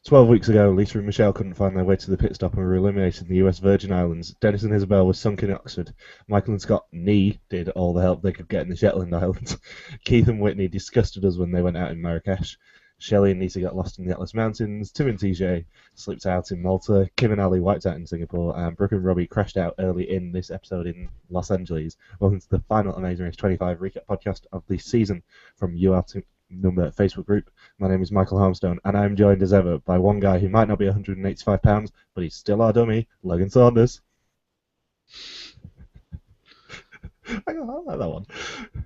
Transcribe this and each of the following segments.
12 weeks ago, Lisa and Michelle couldn't find their way to the pit stop and were eliminated in the US Virgin Islands. Dennis and Isabel were sunk in Oxford. Michael and Scott did all the help they could get in the Shetland Islands. Keith and Whitney disgusted us when they went out in Marrakesh. Shelley and Nita got lost in the Atlas Mountains. Tim and TJ slipped out in Malta. Kim and Ali wiped out in Singapore. And Brooke and Robbie crashed out early in this episode in Los Angeles. Welcome to the final Amazing Race 25 recap podcast of the season from Number Facebook group. My name is Michael Harmstone, and I'm joined as ever by one guy who might not be 185 pounds, but he's still our dummy, Logan Saunders. I like that one.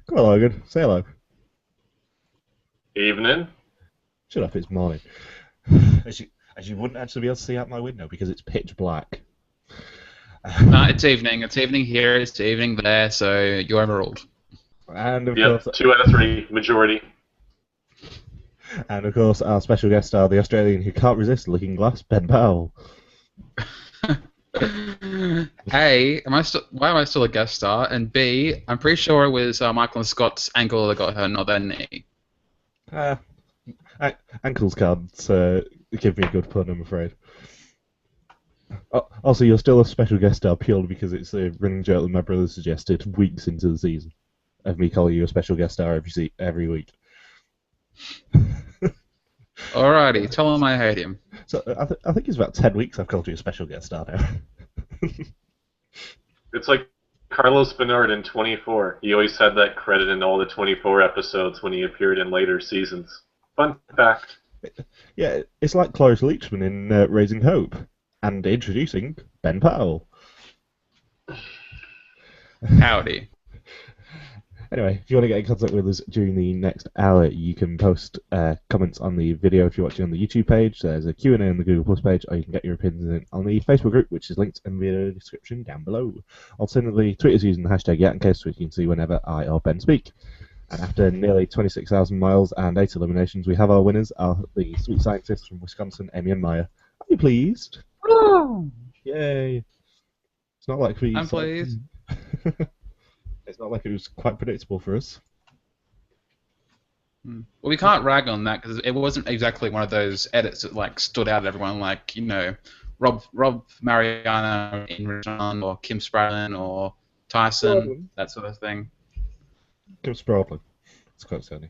Come on, Logan, say hello. Evening. Shut up, it's morning. As you wouldn't actually be able to see out my window because it's pitch black. No, it's evening. It's evening here, it's evening there, so you're overruled. And of Yep, course, 2 out of 3, majority. And of course, our special guest star, the Australian who can't resist looking glass, Ben Powell. A, why am I still a guest star? And B, I'm pretty sure it was Michael and Scott's ankle that got hurt, not their knee. Ankles can't give me a good pun, I'm afraid. Also, you're still a special guest star purely because it's a running joke that my brother suggested weeks into the season of me calling you a special guest star every week. Alrighty, tell him I hate him. So I think it's about 10 weeks I've called you a special guest star now. It's like Carlos Bernard in 24. He always had that credit in all the 24 episodes when he appeared in later seasons. Fun fact. Yeah, it's like Cloris Leachman in Raising Hope. And introducing Ben Powell. Howdy. Anyway, if you want to get in contact with us during the next hour, you can post comments on the video if you're watching on the YouTube page. There's a Q&A on the Google Plus page, or you can get your opinions in on the Facebook group, which is linked in the video description down below. Alternatively, tweet us using the hashtag yatncast, which you can see whenever I or Ben speak. And after nearly 26,000 miles and 8 eliminations, we have our winners, the sweet scientists from Wisconsin, Amy and Maya. Are you pleased? Oh. Yay! It's not like we. I'm pleased. It's not like it was quite predictable for us. Well, we can't rag on that because it wasn't exactly one of those edits that like stood out at everyone, like Rob Mariano in Richmond or Kim Spradlin or Tyson, that sort of thing. Kim Spradlin. It's quite funny.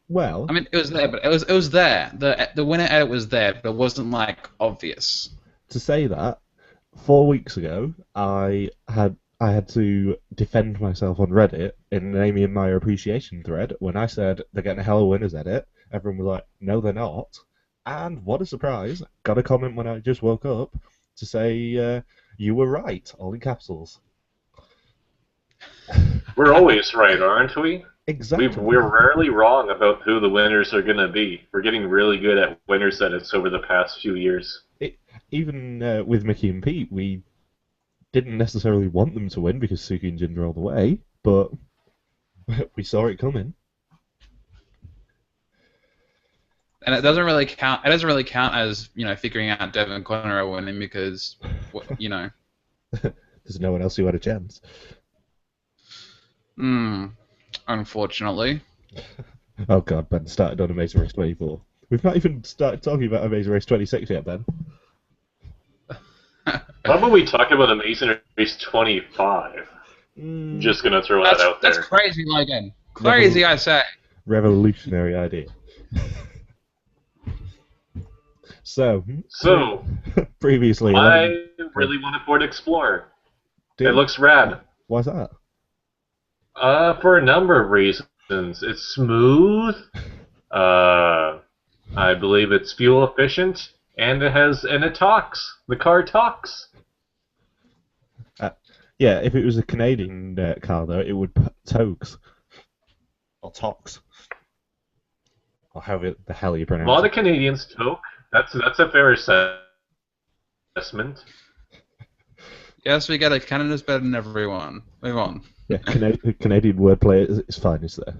Well, I mean, it was there, but it was there. The winner edit was there, but it wasn't like obvious. To say that, 4 weeks ago, I had to defend myself on Reddit in an Amy and Maya appreciation thread when I said they're getting a hell of a winners edit. Everyone was like, no, they're not. And what a surprise! Got a comment when I just woke up to say you were right, all in capitals. We're always right, aren't we? Exactly. We're rarely wrong about who the winners are going to be. We're getting really good at winners edits over the past few years. Even with Mickey and Pete, we didn't necessarily want them to win because Suki and Ginger all the way, but we saw it coming. And it doesn't really count. It doesn't really count as figuring out Devin Conner winning because there's no one else who had a chance. Unfortunately. Oh god, Ben started on Amazing Race 24. We've not even started talking about Amazing Race 26 yet, Ben. How about we talk about Amazing Race 25? Just gonna throw that out there. That's crazy, Logan. Crazy, I say. Revolutionary idea. So previously, I really want a Ford Explorer. It looks rad. Why's that? For a number of reasons. It's smooth. I believe it's fuel efficient, and it talks. The car talks. Yeah, if it was a Canadian car, though, it would togs. Or tox. Or however the hell you pronounce it. A lot of Canadians toke. That's a fair assessment. Yes, we get it. Canada's better than everyone. Move on. Yeah, Canadian wordplay is fine, is there?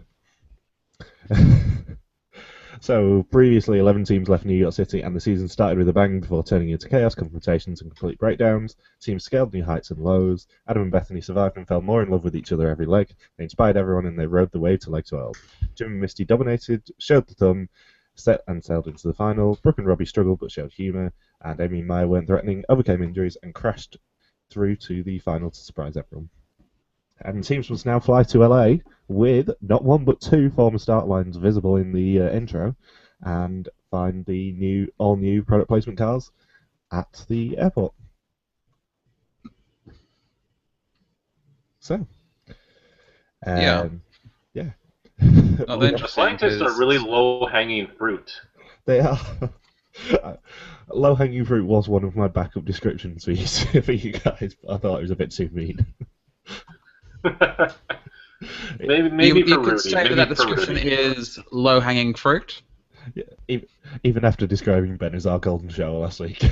So, previously, 11 teams left New York City, and the season started with a bang before turning into chaos, confrontations, and complete breakdowns. Teams scaled new heights and lows. Adam and Bethany survived and fell more in love with each other every leg. They inspired everyone, and they rode the wave to leg 12. Jim and Misty dominated, showed the thumb, set and sailed into the final. Brooke and Robbie struggled but showed humour, and Amy and Maya weren't threatening, overcame injuries, and crashed through to the final to surprise everyone. And teams must now fly to LA with not one but two former start lines visible in the intro, and find the all-new product placement cars at the airport. So, Yeah. yeah. Oh, The interesting, scientists are 'cause- really low-hanging fruit. They are. Low-hanging fruit was one of my backup descriptions for you guys, but I thought it was a bit too mean. maybe you for could Rudy. say Maybe that for description Rudy. is low-hanging fruit. Yeah, even after describing Ben as our golden shower last week.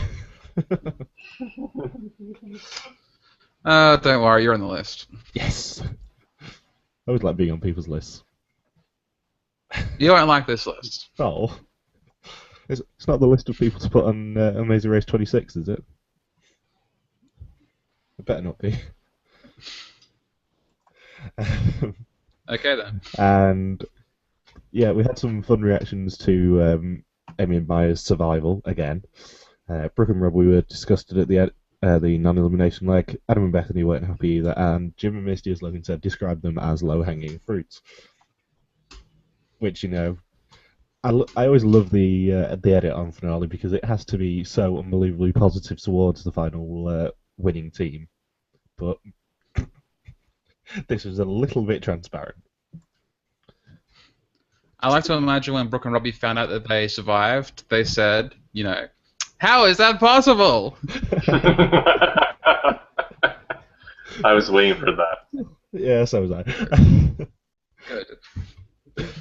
Don't worry, you're on the list. Yes. I always like being on people's lists. You won't like this list. Oh. It's not the list of people to put on Amazing Race 26, is it? It better not be. Okay then. And yeah, we had some fun reactions to Amy and Maya's survival again. Brooke and Rob, we were disgusted at the non-elimination leg. Adam and Bethany weren't happy either, and Jim and Misty, as Logan said, described them as low-hanging fruits. Which, you know, I always love the edit on finale because it has to be so unbelievably positive towards the final winning team. But this was a little bit transparent. I like to imagine when Brooke and Robbie found out that they survived, they said, you know, how is that possible? I was waiting for that. Yeah, so was I. Good.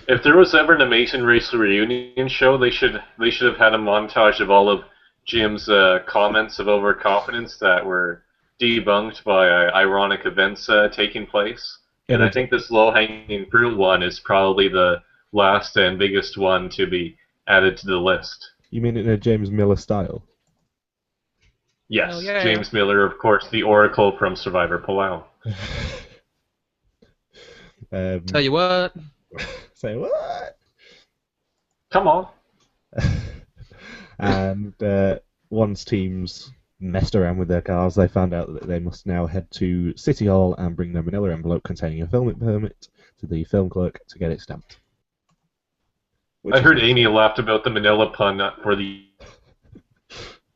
If there was ever an Amazing Race reunion show, they should have had a montage of all of Jim's comments of overconfidence that were debunked by ironic events taking place. And I think this low-hanging fruit one is probably the last and biggest one to be added to the list. You mean in a James Miller style? Yes, Oh, yeah. James Miller, of course, the Oracle from Survivor Palau. Tell you what. Say what? Come on. And once teams messed around with their cars, they found out that they must now head to City Hall and bring their manila envelope containing a filming permit to the film clerk to get it stamped. I heard Amy laughed about the Manila pun for the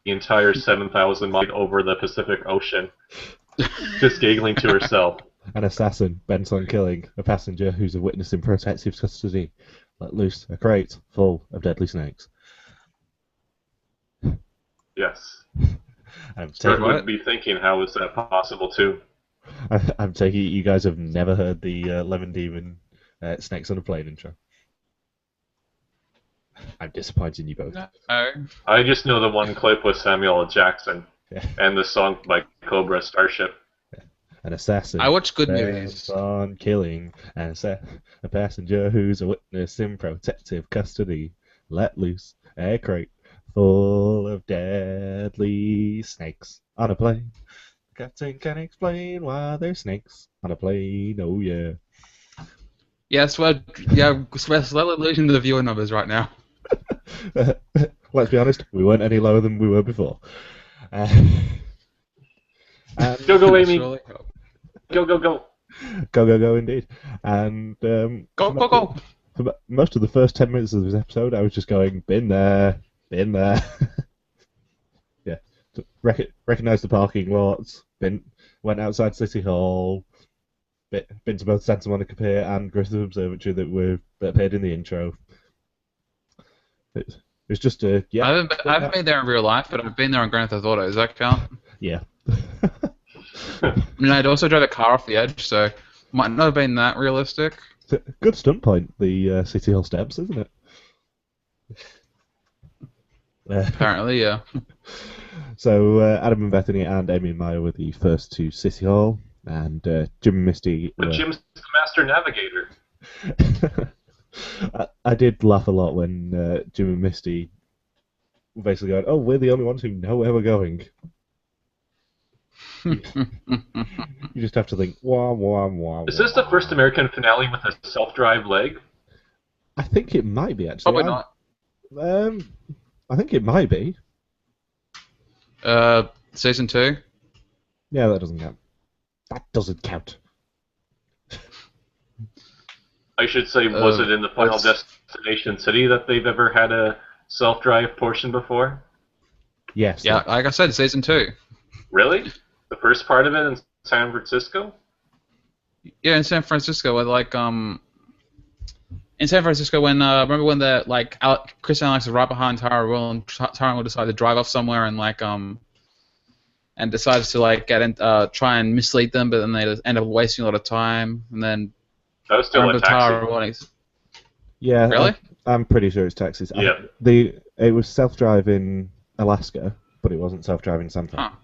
entire 7,000 miles over the Pacific Ocean, just giggling to herself. An assassin bent on killing a passenger who's a witness in protective custody let loose a crate full of deadly snakes. Yes. I'm Kurt taking, would be thinking, how is that possible, too? I'm taking it you guys have never heard the Lemon Demon Snakes on a Plane intro. I'm disappointed in you both. No. I just know the one clip with Samuel L. Jackson Yeah. and the song by Cobra Starship. An assassin I watch good bent movies. on killing a passenger who's a witness in protective custody let loose a crate full of deadly snakes on a plane. The captain can explain why there's snakes on a plane. Oh yeah. Yes, we're slowly losing the viewer numbers right now. Let's be honest, we weren't any lower than we were before. And Go, Amy! Surely. Go! go, indeed. And Go, go, go! for most of the first 10 minutes of this episode, I was just going, been there. Yeah. Recognise the parking lots, went outside City Hall, been to both Santa Monica Pier and Griffith Observatory that appeared in the intro. It's just a, yeah. I haven't been there in real life, but I've been there on Grand Theft Auto. Does that count? Yeah. I mean, I'd also drive a car off the edge, so might not have been that realistic. It's a good stunt point, the City Hall steps, isn't it? Apparently, yeah. So Adam and Bethany and Amy and Maya were the first to City Hall, and Jim and Misty But were... Jim's the master navigator. I did laugh a lot when Jim and Misty were basically going, oh, we're the only ones who know where we're going. You just have to think, wah, wah, wah, Is this the wah. first American finale with a self-drive leg? I think it might be, actually. Probably not. I think it might be. Season 2. Yeah, that doesn't count. That doesn't count. I should say, was it in the Final That's- Destination City that they've ever had a self-drive portion before? Yes. Yeah, like I said, Season 2. Really? The first part of it in San Francisco? Yeah, in San Francisco, where in San Francisco, when remember when the Chris and Alex are right behind Tara Will, and Tara will decide to drive off somewhere and and decides to try and mislead them, but then they end up wasting a lot of time. And then That was I still a remember taxi. Tara Will. Yeah. Really? I'm pretty sure it's Texas. Yeah. It was self-drive in Alaska, but it wasn't self-driving in San Fran. Huh.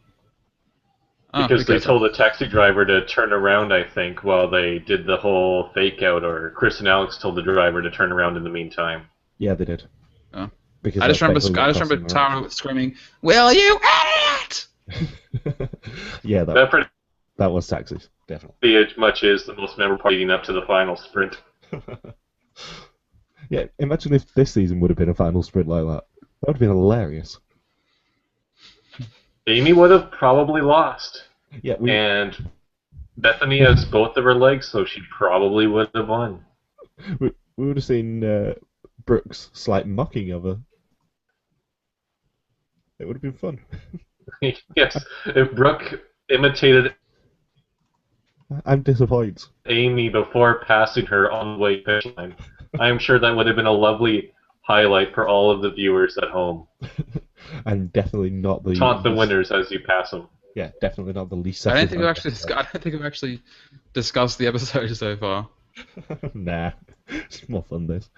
Oh, Because they okay. told the taxi driver to turn around, I think, while they did the whole fake out, or Chris and Alex told the driver to turn around in the meantime. Yeah, they did. Oh. Because I just that's basically what remember cost them the Tara screaming, "Will you idiot!" race. Yeah, That pretty that was Texas, definitely. much is the most memorable part leading up to the final sprint. Yeah, imagine if this season would have been a final sprint like that. That would have been hilarious. Amy would have probably lost. Yeah, And Bethany has both of her legs, so she probably would have won. we would have seen Brooks' slight mocking of her. It would have been fun. Yes, if Brooke imitated I'm disappointed. Amy before passing her on the way finish line, I'm sure that would have been a lovely highlight for all of the viewers at home. And definitely not the Taunt the winners as you pass them. Yeah, definitely not the least. I don't think we've actually discussed the episode so far. Nah, it's more fun this.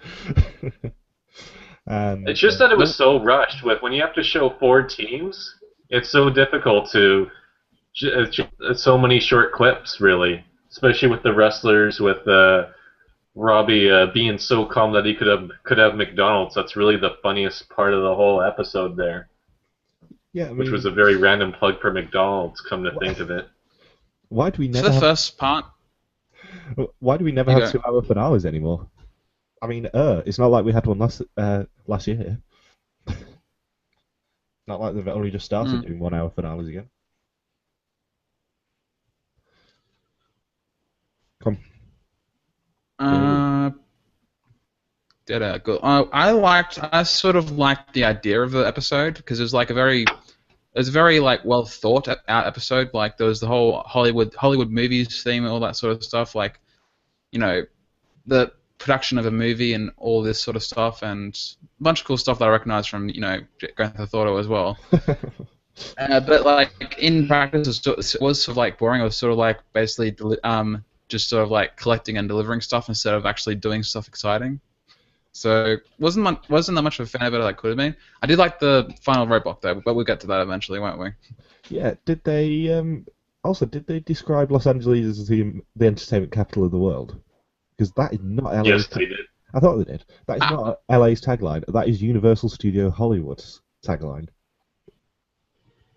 And It's just that it was so rushed. When you have to show 4 teams, it's so difficult to so many short clips, really, especially with the wrestlers, with Robbie being so calm that he could have McDonald's. That's really the funniest part of the whole episode there. yeah, I mean, Which was a very random plug for McDonald's, come to think of it. why do we For never the have, first part, why do we never You have go. 2-hour finales anymore? I mean, it's not like we had one last year. Not like they've only just started doing 1-hour finales again. Come. Good. I sort of liked the idea of the episode because it was like it was a very well thought out episode. Like there was the whole Hollywood movies theme and all that sort of stuff. Like, the production of a movie and all this sort of stuff, and a bunch of cool stuff that I recognize from Grand Theft Auto as well. But like in practice, it was sort of boring. It was sort of basically just sort of collecting and delivering stuff instead of actually doing stuff exciting. So wasn't that much of a fan of it as I could have been. I did like the final robot though, but we'll get to that eventually, won't we? Yeah. Did they describe Los Angeles as the entertainment capital of the world? Because that is not LA's. Yes, they did. I thought they did. That is not LA's tagline. That is Universal Studio Hollywood's tagline.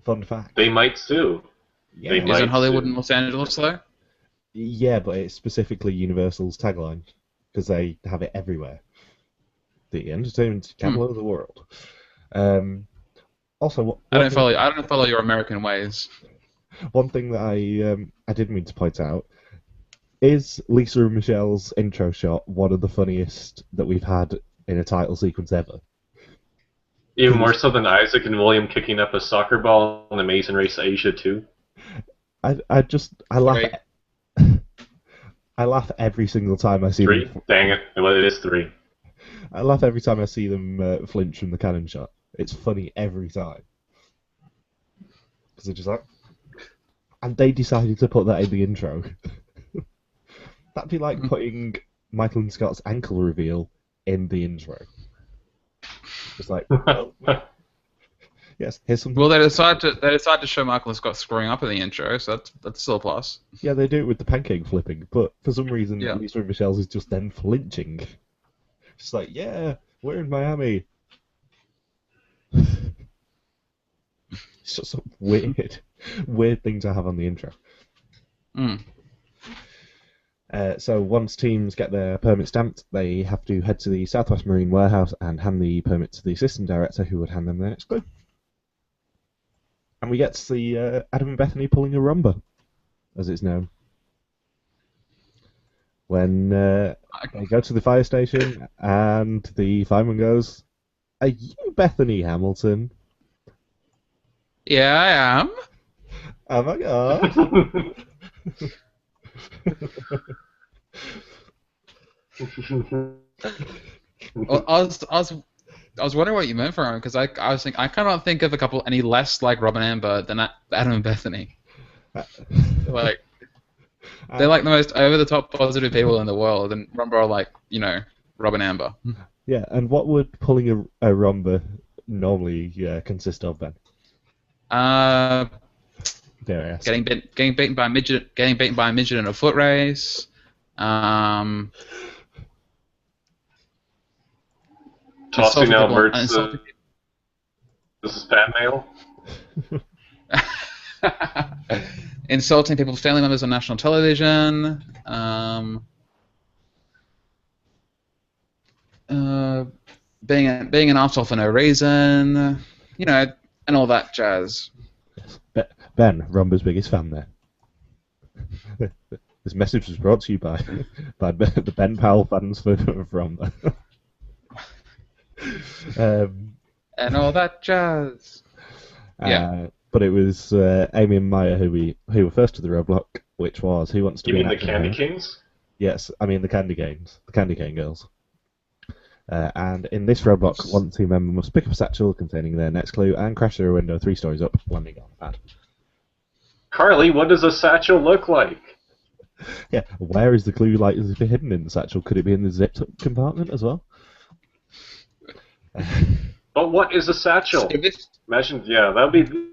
Fun fact. They might sue. Yeah. They might Isn't Hollywood sue. in Los Angeles though? Yeah, but it's specifically Universal's tagline because they have it everywhere. The entertainment capital of the world. Also, I don't follow your American ways. one thing that I did mean to point out is Lisa and Michelle's intro shot one of the funniest that we've had in a title sequence ever. Even more so than Isaac and William kicking up a soccer ball in Amazing Race Asia 2. I laugh. Right. I laugh every single time I see 3? them. Dang it. Well, it is 3. I laugh every time I see them flinch from the cannon shot. It's funny every time. Because they're just like... And they decided to put that in the intro. That'd be like putting Michael and Scott's ankle reveal in the intro. Just like, oh, yes, here's some... Well, they decide to show Michael and Scott screwing up in the intro, so that's still a plus. Yeah, they do it with the pancake flipping, but for some reason, Yeah. Lisa and Michelle's is just them flinching. Just like, yeah, we're in Miami. It's just a weird thing to have on the intro. So once teams get their permit stamped, they have to head to the Southwest Marine warehouse and hand the permit to the assistant director, who would hand them their next clue. And we get to see Adam and Bethany pulling a rumba, as it's known. When they go to the fire station, and the fireman goes, "Are you Bethany Hamilton?" Yeah, I am. Oh my god! Well, I was wondering what you meant for him because I was thinking I cannot think of any less like Rob and Amber than Adam and Bethany. Like they're like the most over the top positive people in the world, and Rumba are like Rob and Amber. Yeah, and what would pulling a rumba normally consist of, Ben? Dare I ask? Getting beaten by a midget in a foot race. Tossing out Mertz. This is fan mail. Insulting people's family members on national television. Being an arsehole for no reason. And all that jazz. Yes. Ben, Rumba's biggest fan there. This message was brought to you by the Ben Powell fans of Rumba. And all that jazz. Yeah. But it was Amy and Maya who were first to the roadblock, which was Who Wants to You Be mean the Candy Kings? Yes, I mean the Candy Canes, the Candy Cane Girls. And in this roadblock, one team member must pick up a satchel containing their next clue and crash through a window 3 stories up, landing on a pad. Carly, what does a satchel look like? Yeah, where is the clue likely to be hidden in the satchel? Could it be in the zipped up compartment as well? But what is a satchel? Imagine, that would be.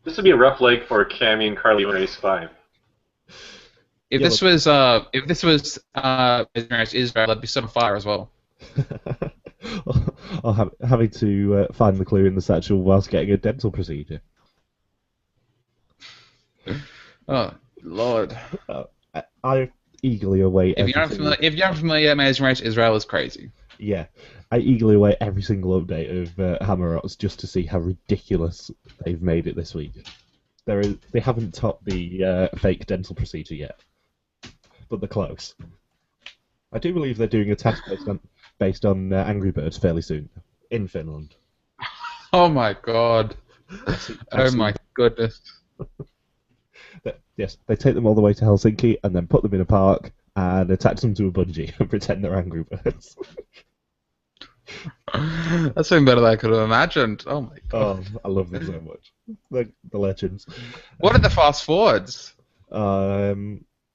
This would be a rough leg for Cammy and Carly in Race 5. If this was Israel, that'd be set on fire as well. Or having to find the clue in the satchel whilst getting a dental procedure. Oh Lord! I eagerly await. If you're not familiar, Amazing Race Israel is crazy. Yeah, I eagerly await every single update of Hammer-Rots just to see how ridiculous they've made it this week. They haven't topped the fake dental procedure yet, but they're close. I do believe they're doing a test based on Angry Birds fairly soon in Finland. Oh my god! Oh my goodness! Yes, they take them all the way to Helsinki and then put them in a park and attach them to a bungee and pretend they're Angry Birds. That's something better than I could have imagined. Oh my god! Oh, I love them so much. The legends. What are the fast forwards?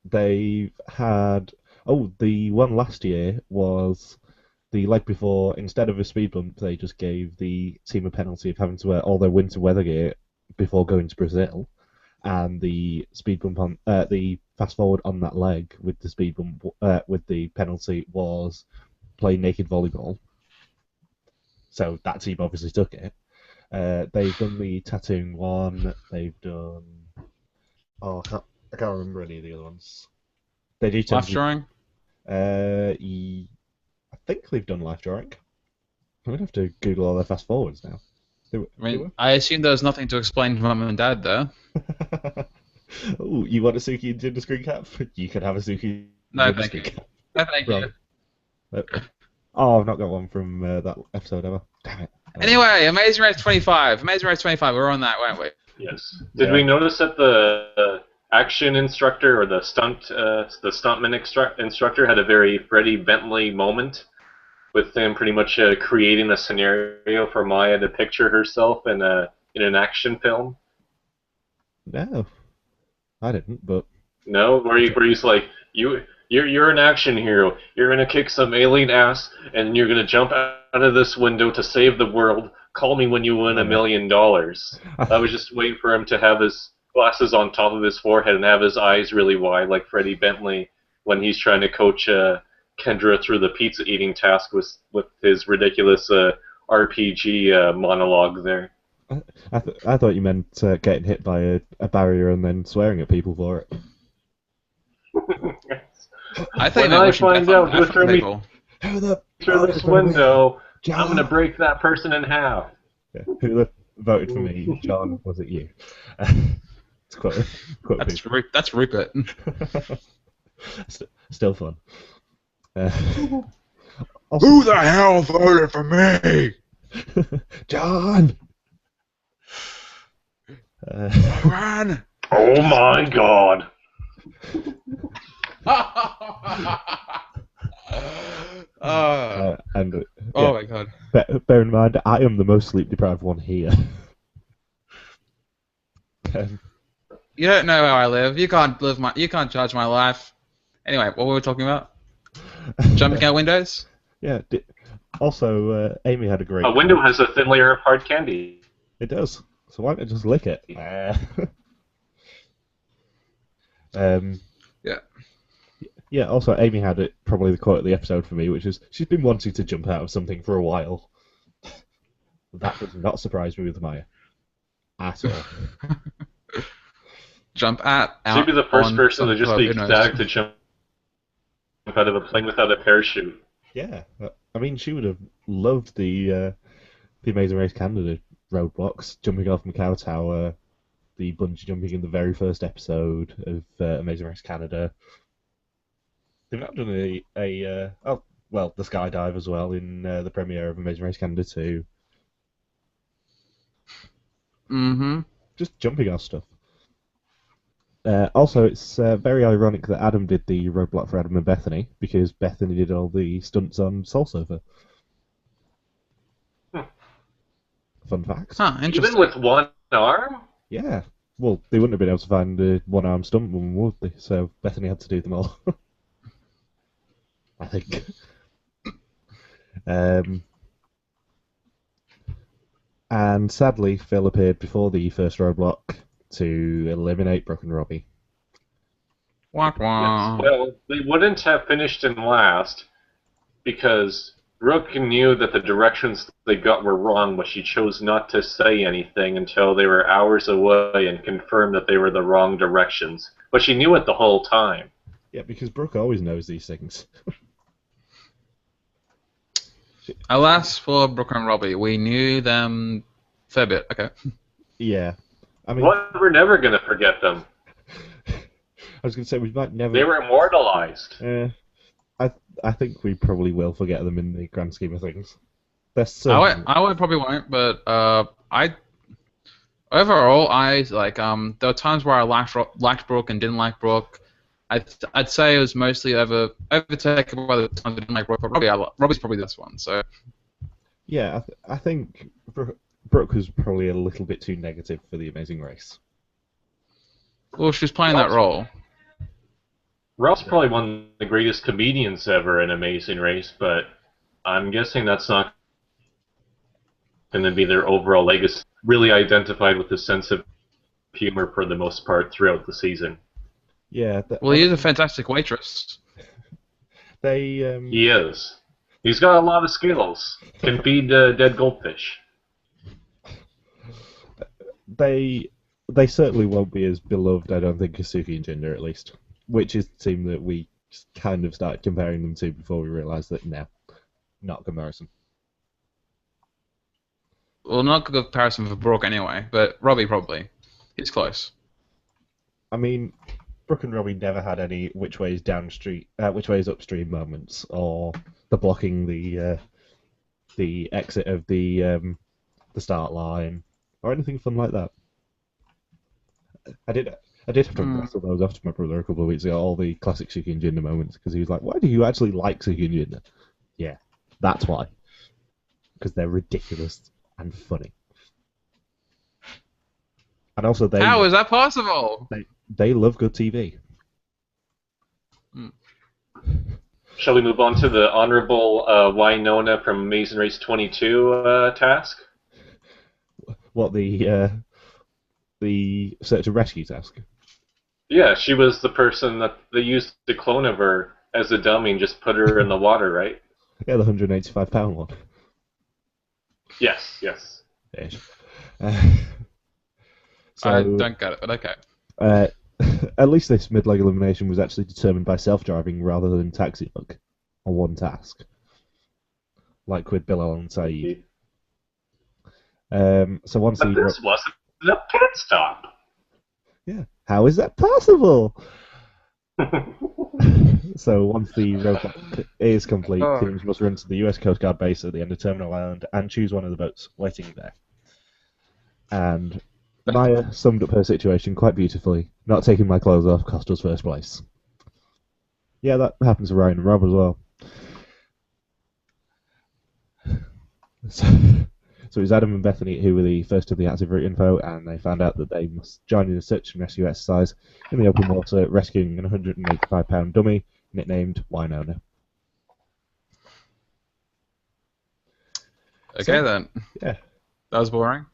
They've had. Oh, the one last year was the leg before. Instead of a speed bump, they just gave the team a penalty of having to wear all their winter weather gear before going to Brazil. And the speed bump on the fast forward on that leg with the speed bump with the penalty was playing naked volleyball. So that team obviously took it. They've done the tattooing one. They've done. Oh, I can't remember any of the other ones. They do life drawing. I think they've done life drawing. I'm gonna have to Google all their fast forwards now. I assume there's nothing to explain to Mum and Dad there. Oh, you want a Suki and Jinder screen cap? You can have a Suki. No, thank you. No, thank you. Oh, I've not got one from that episode ever. Damn it. Anyway, Amazing Race 25. Amazing Race 25. We're on that, weren't we? Yes. Did we notice that the action instructor or the stuntman instructor had a very Freddie Bentley moment with him pretty much creating a scenario for Maya to picture herself in an action film? No, I didn't. But no, where he's like, you're an action hero. You're gonna kick some alien ass, and you're gonna jump out of this window to save the world. Call me when you win $1 million. I was just waiting for him to have his glasses on top of his forehead and have his eyes really wide, like Freddie Bentley when he's trying to coach Kendra through the pizza eating task with his ridiculous RPG monologue there. I thought you meant getting hit by a barrier and then swearing at people for it. I think When they're I wishing find death on out who threw me people. Who the through voted this for me? window, I'm John. gonna break that person in half. Yeah. Who the voted for me? John, was it you? It's quite big. That's Rupert. Still fun. Uh, Who the hell voted for me? John. Run! Oh my god. And Oh my god. bear in mind, I am the most sleep deprived one here. You don't know how I live. You can't judge my life. Anyway, what were we talking about? Jumping out windows? Yeah. Also, Amy had a great. A window has a thin layer of hard candy. It does. So why not just lick it? Yeah. Yeah. Also, Amy had probably the quote of the episode for me, which is, "She's been wanting to jump out of something for a while." That does not surprise me with Maya at all. Jump out. She'd be the first person to just be who knows? ecstatic to jump out of a plane without a parachute. Yeah. I mean, she would have loved the Amazing Race Canada roadblocks, jumping off Macau Tower, the bungee jumping in the very first episode of Amazing Race Canada. They've not done the skydive as well in the premiere of Amazing Race Canada 2. Mm-hmm. Just jumping off stuff. Also, it's very ironic that Adam did the roadblock for Adam and Bethany, because Bethany did all the stunts on Soul Surfer. Fun fact. Huh, interesting. Even with one arm? Yeah. Well, they wouldn't have been able to find a one-arm stuntwoman, would they? So Bethany had to do them all. I think. And sadly, Phil appeared before the first roadblock to eliminate Brooke and Robbie. Wah, wah. Yes. Well, they wouldn't have finished in last because Brooke knew that the directions they got were wrong, but she chose not to say anything until they were hours away and confirmed that they were the wrong directions. But she knew it the whole time. Yeah, because Brooke always knows these things. Alas for Brooke and Robbie, we knew them fair bit. Okay. Yeah. I mean, Well, we're never going to forget them. I was going to say, we might never... They were immortalized. I think we probably will forget them in the grand scheme of things. They're so... I probably won't, but overall, there were times where I liked Brooke and didn't like Brooke. I'd say it was mostly overtaken by the times I didn't like Brooke, but Robbie's probably this one. So yeah, I think Brooke was probably a little bit too negative for the Amazing Race. Well, she was playing that role. Rob's probably one of the greatest comedians ever in Amazing Race, but I'm guessing that's not going to be their overall legacy. Really identified with his sense of humor for the most part throughout the season. Yeah. Well, he is a fantastic waitress. He is. He's got a lot of skills. Can feed dead goldfish. They certainly won't be as beloved, I don't think, as Suki and Jinder, at least. Which is the team that we kind of started comparing them to before we realised that, no, not a comparison. Well, not a good comparison for Brooke anyway, but Robbie probably. He's close. I mean, Brooke and Robbie never had any which ways upstream moments, or the blocking the exit of the start line, or anything fun like that. I did have to wrestle those off to my brother a couple of weeks ago, all the classic Suki and Jinder moments, because he was like, "Why do you actually like Suki and Jinder?" Yeah, that's why. Because they're ridiculous and funny. And also, How is that possible? They love good TV. Shall we move on to the honorable Winona from Amazing Race 22 task? What, the search and rescue task? Yeah, she was the person that they used the clone of her as a dummy and just put her in the water, right? Yeah, the 185-pound one. Yes. Ish. I don't get it, but okay. At least this mid-leg elimination was actually determined by self-driving rather than taxi bug on one task, like with Bilal and Saeed. So once But this wasn't a pit stop. yeah, how is that possible? So once the roadblock is complete, teams must run to the US Coast Guard base at the end of Terminal Island and choose one of the boats waiting there. And Maya summed up her situation quite beautifully. Not taking my clothes off cost us first place. Yeah, that happens to Ryan and Rob as well. So it was Adam and Bethany who were the first of the active route info, and they found out that they must join in a search and rescue exercise in the open water, rescuing an 185-pound dummy nicknamed Winona. Okay, then. Yeah. That was boring.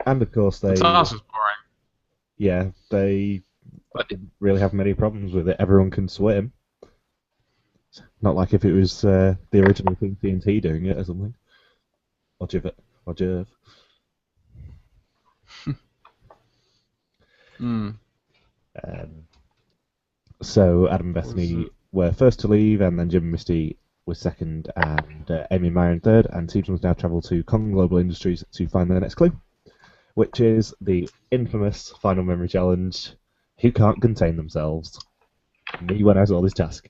And of course The task was boring. Yeah, they didn't really have many problems with it. Everyone can swim. Not like if it was the original Team TNT doing it or something. Or Jivet. Or Jerv. So Adam and Bethany were first to leave, and then Jim and Misty was second, and Amy and Myron third, and teams must now travel to Kong Global Industries to find their next clue, which is the infamous Final Memory Challenge, Who Can't Contain Themselves. Me when I saw this task.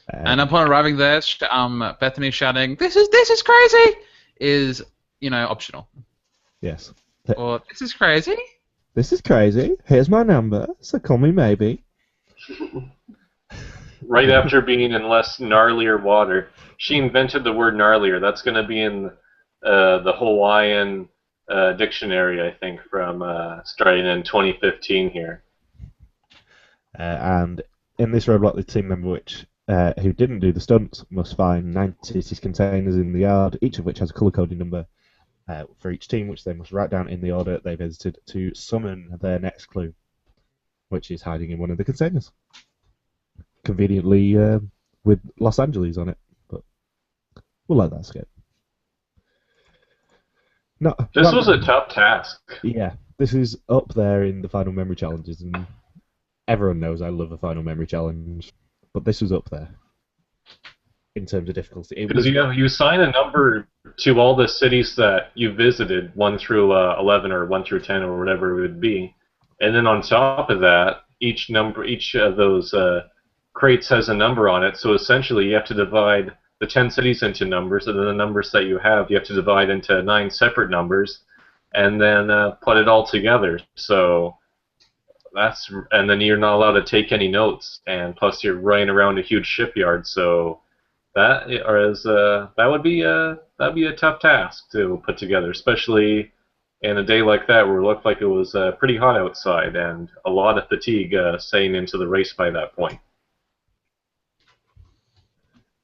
And upon arriving there, Bethany shouting, "This is crazy!" is, optional. Yes. Or, "This is crazy." This is crazy. Here's my number, so call me maybe. Right after being in less gnarlier water. She invented the word gnarlier. That's going to be in the Hawaiian dictionary, I think, from starting in 2015 here. And in this roadblock, the team member who didn't do the stunts must find 90 containers in the yard, each of which has a colour-coded number for each team, which they must write down in the order they visited to summon their next clue, which is hiding in one of the containers. Conveniently with Los Angeles on it, but we'll let that skip. This was a tough task. Yeah, this is up there in the Final Memory Challenges, and everyone knows I love a Final Memory Challenge, but this was up there in terms of difficulty. Because you assign a number to all the cities that you visited, 1 through 11 or 1 through 10 or whatever it would be, and then on top of that, each of those crates has a number on it. So essentially, you have to divide the 10 cities into numbers, and then the numbers that you have to divide into 9 separate numbers, and then put it all together. So and then you're not allowed to take any notes, and plus you're running around a huge shipyard. So that'd be a tough task to put together, especially in a day like that where it looked like it was pretty hot outside and a lot of fatigue setting into the race by that point.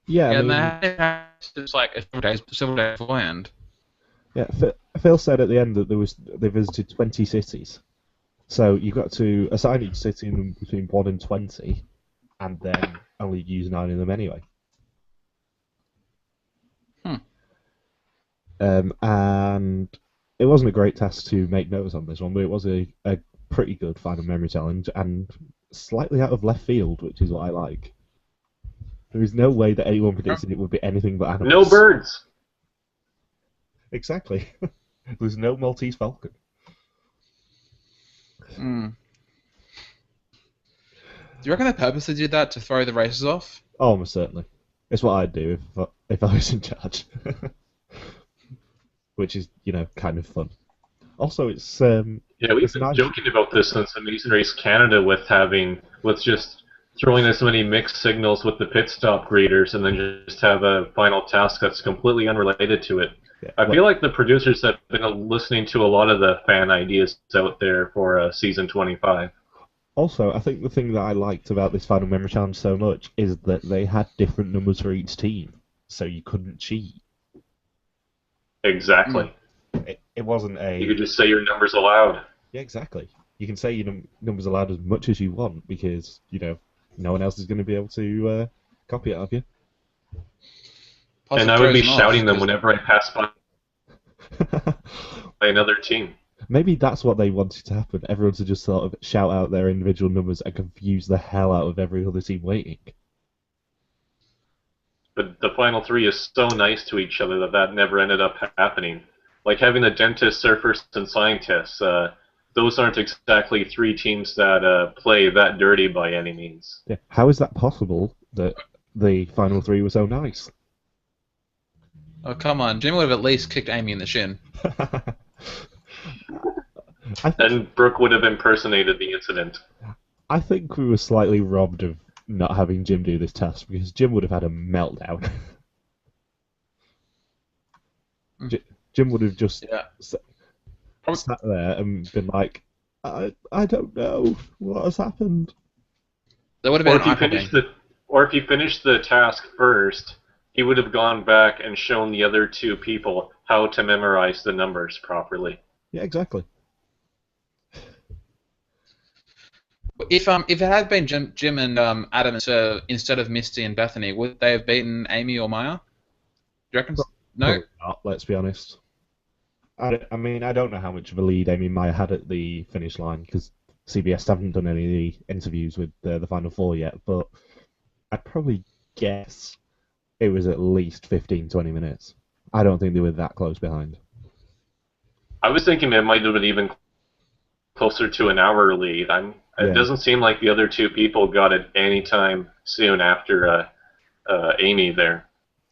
Yeah, and it's like several days beforehand. Yeah, Phil said at the end that they visited 20 cities. So you've got to assign each city between 1 and 20, and then only use 9 of them anyway. And it wasn't a great task to make notes on this one, but it was a pretty good Final Memory Challenge, and slightly out of left field, which is what I like. There is no way that anyone predicted it would be anything but animals. No birds! Exactly. There's no Maltese falcon. Do you reckon they purposely did that to throw the races off? Oh, most certainly. It's what I'd do if I was in charge. Which is, kind of fun. Also, it's yeah, we've been joking about this since Amazing Race Canada with just throwing as many mixed signals with the pit stop greeters, and then just have a final task that's completely unrelated to it. Yeah, I feel like the producers have been listening to a lot of the fan ideas out there for season 25. Also, I think the thing that I liked about this Final Memory Challenge so much is that they had different numbers for each team, so you couldn't cheat. Exactly. It wasn't a... You could just say your numbers aloud. Yeah, exactly. You can say your numbers aloud as much as you want, because, no one else is going to be able to copy it of you. And I would be shouting them whenever I pass by another team. Maybe that's what they wanted to happen. Everyone to just sort of shout out their individual numbers and confuse the hell out of every other team waiting. But the final three is so nice to each other that never ended up happening. Like having the dentists, surfers, and scientists. Those aren't exactly three teams that play that dirty by any means. Yeah. How is that possible that the final three were so nice? Oh, come on. Jim would have at least kicked Amy in the shin. And Brooke would have impersonated the incident. I think we were slightly robbed of not having Jim do this task because Jim would have had a meltdown. Jim would have just sat there and been like, I don't know what has happened. There would have been Or if he finished the task first, he would have gone back and shown the other two people how to memorize the numbers properly. Yeah, exactly. If it had been Jim and Adam instead of Misty and Bethany, would they have beaten Amy or Maya? Do you reckon? No. Probably not, let's be honest. I mean, I don't know how much of a lead Amy and Maya had at the finish line because CBS haven't done any of the interviews with the Final Four yet, but I'd probably guess it was at least 15, 20 minutes. I don't think they were that close behind. I was thinking it might have been even closer to an hour lead. It doesn't seem like the other two people got it any time soon after Amy there,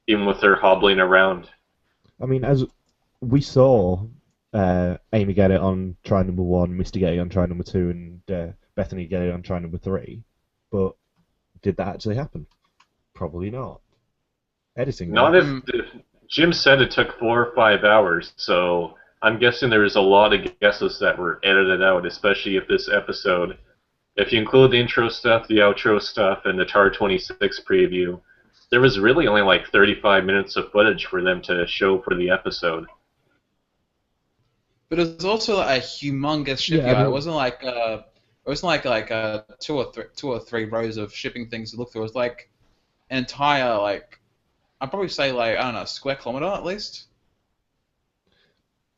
even with her hobbling around. I mean, as we saw Amy get it on try number 1, Misty get it on try number 2, and Bethany get it on try number 3, but did that actually happen? Probably not. Editing. Not if Jim said it took 4 or 5 hours, so I'm guessing there was a lot of guesses that were edited out, especially if this episode, if you include the intro stuff, the outro stuff, and the TAR 26 preview, there was really only like 35 minutes of footage for them to show for the episode. But it was also a humongous shipyard. It wasn't like two or three rows of shipping things to look through. It was like an entire I'd probably say I don't know, square kilometer at least.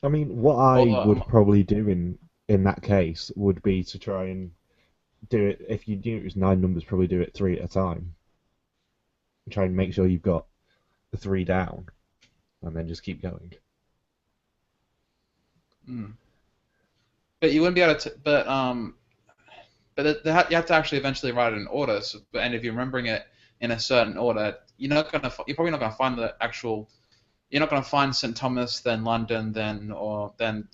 I mean, what I would probably do in that case would be to try and do it, if you knew it was 9 numbers, probably do it 3 at a time. Try and make sure you've got the 3 down, and then just keep going. But you wouldn't be able to. You have to actually eventually write it in order. So, and if you're remembering it in a certain order, you're probably not gonna find the actual. You're not gonna find St. Thomas, then London, then the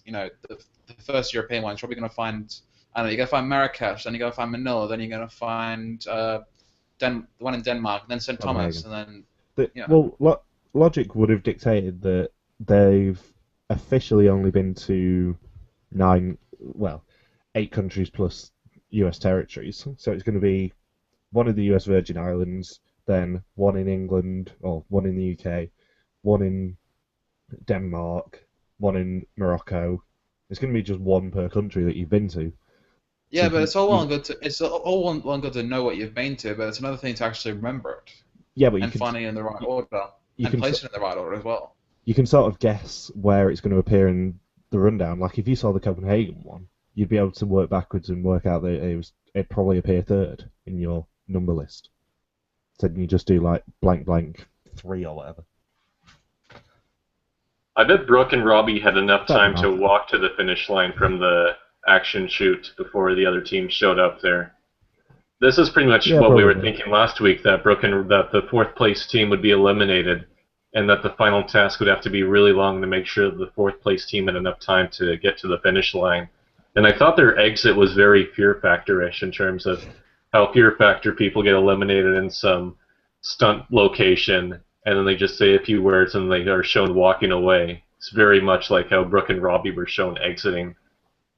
first European one. You're probably gonna find, I don't know, you're gonna find Marrakesh, then you're gonna find Manila, then you're gonna find the one in Denmark, then St. Thomas, and then. Well, logic would have dictated that they've officially only been to 8 countries plus US territories. So it's going to be one in the US Virgin Islands, then one in England, or one in the UK, one in Denmark, one in Morocco. It's going to be just one per country that you've been to. Yeah, but it's all well and good to know what you've been to, but it's another thing to actually remember it. Yeah, but find it in the right order and place it in the right order as well. You can sort of guess where it's going to appear in the rundown. Like if you saw the Copenhagen one, you'd be able to work backwards and work out that it'd probably appear 3rd in your number list. So then you just do like blank blank 3 or whatever. I bet Brooke and Robbie had enough time to walk to the finish line from the action shoot before the other team showed up there. This is pretty much what we were thinking last week, that the 4th place team would be eliminated, and that the final task would have to be really long to make sure that the 4th place team had enough time to get to the finish line. And I thought their exit was very Fear Factor-ish in terms of how Fear Factor people get eliminated in some stunt location, and then they just say a few words and they are shown walking away. It's very much like how Brooke and Robbie were shown exiting.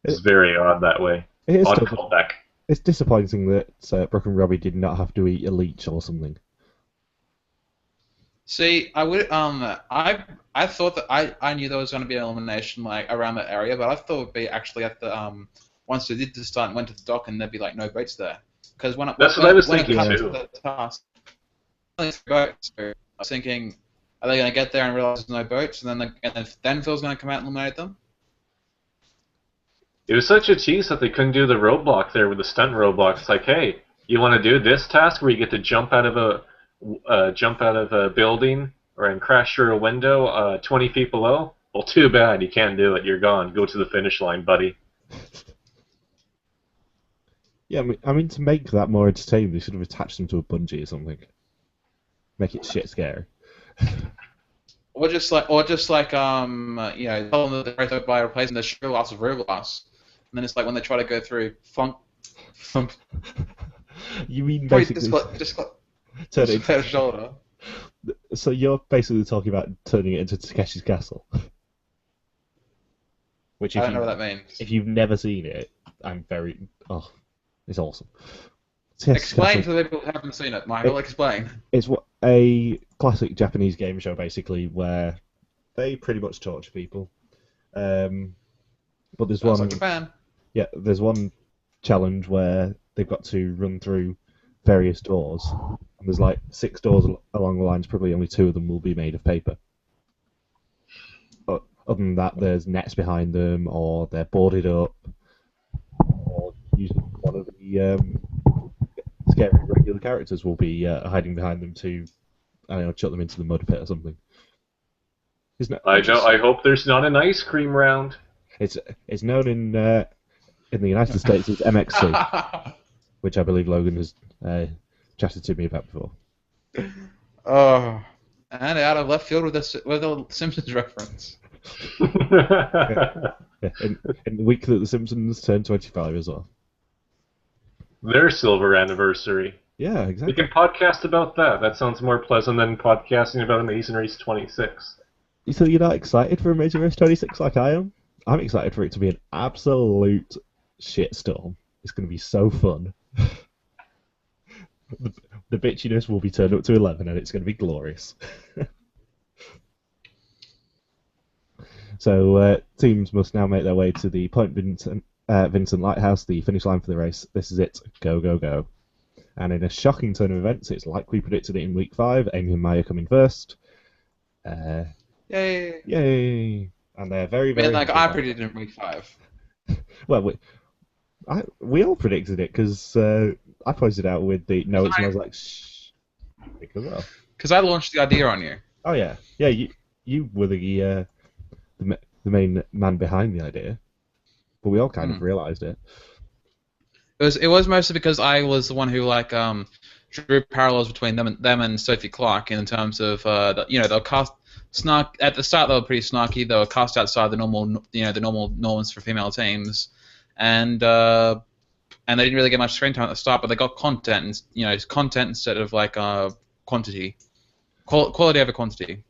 It's very odd that way. Odd callback. It's disappointing that Brooke and Robbie did not have to eat a leech or something. See, I would I thought that I knew there was going to be an elimination around that area, but I thought it would be actually at the once they did the stunt and went to the dock and there'd be no boats there. Because that's what I was thinking too. The task, boats, so I was thinking, are they going to get there and realize there's no boats, and then Phil's going to come out and eliminate them? It was such a tease that they couldn't do the roadblock there with the stunt roadblock. It's like, hey, you want to do this task where you get to jump out of a building and crash through a window 20 feet below? Well, too bad. You can't do it. You're gone. Go to the finish line, buddy. Yeah, I mean, to make that more entertaining, they should have attached them to a bungee or something. Make it shit scary. Or just like tell them that they're right by replacing the show glass with real glass, and then it's like when they try to go through, thump. You mean basically just turn it their shoulder. So you're basically talking about turning it into Takeshi's Castle. Which I don't know what that means. If you've never seen it, it's awesome. Explain to the people who haven't seen it, Michael. Explain. It's a classic Japanese game show, basically, where they pretty much torture people. But there's Sounds one. like Japan. Yeah, there's one challenge where they've got to run through various doors. And there's like 6 doors along the lines. Probably only 2 of them will be made of paper. But other than that, there's nets behind them, or they're boarded up, or usually one of the scary regular characters will be hiding behind them to, I don't know, chuck them into the mud pit or something. I hope there's not an ice cream round. It's known in the United States as MXC, which I believe Logan has chatted to me about before. Oh, and out of left field with a Simpsons reference. Yeah, in the week that the Simpsons turned 25 as well. Their silver anniversary. Yeah, exactly. We can podcast about that. That sounds more pleasant than podcasting about Amazing Race 26. So you're not excited for Amazing Race 26 like I am? I'm excited for it to be an absolute shitstorm. It's going to be so fun. The bitchiness will be turned up to 11 and it's going to be glorious. So teams must now make their way to the Point Vincent Lighthouse, the finish line for the race. This is it. Go, go, go. And in a shocking turn of events, it's like we predicted it in week 5. Amy and Maya coming first. Yay! Yay! And they're very, very... I predicted it in week 5. Well, we all predicted it, because I pointed out with the... No, it smells like... Shh. Because I launched the idea on you. Oh, yeah. Yeah, you were the main man behind the idea. But we all kind of realised it. It was mostly because I was the one who drew parallels between them and Sophie Clark in terms of they'll cast at the start. They were pretty snarky. They were cast outside the normal norms for female teams, and they didn't really get much screen time at the start. But they got content, content instead of quantity, quality over quantity.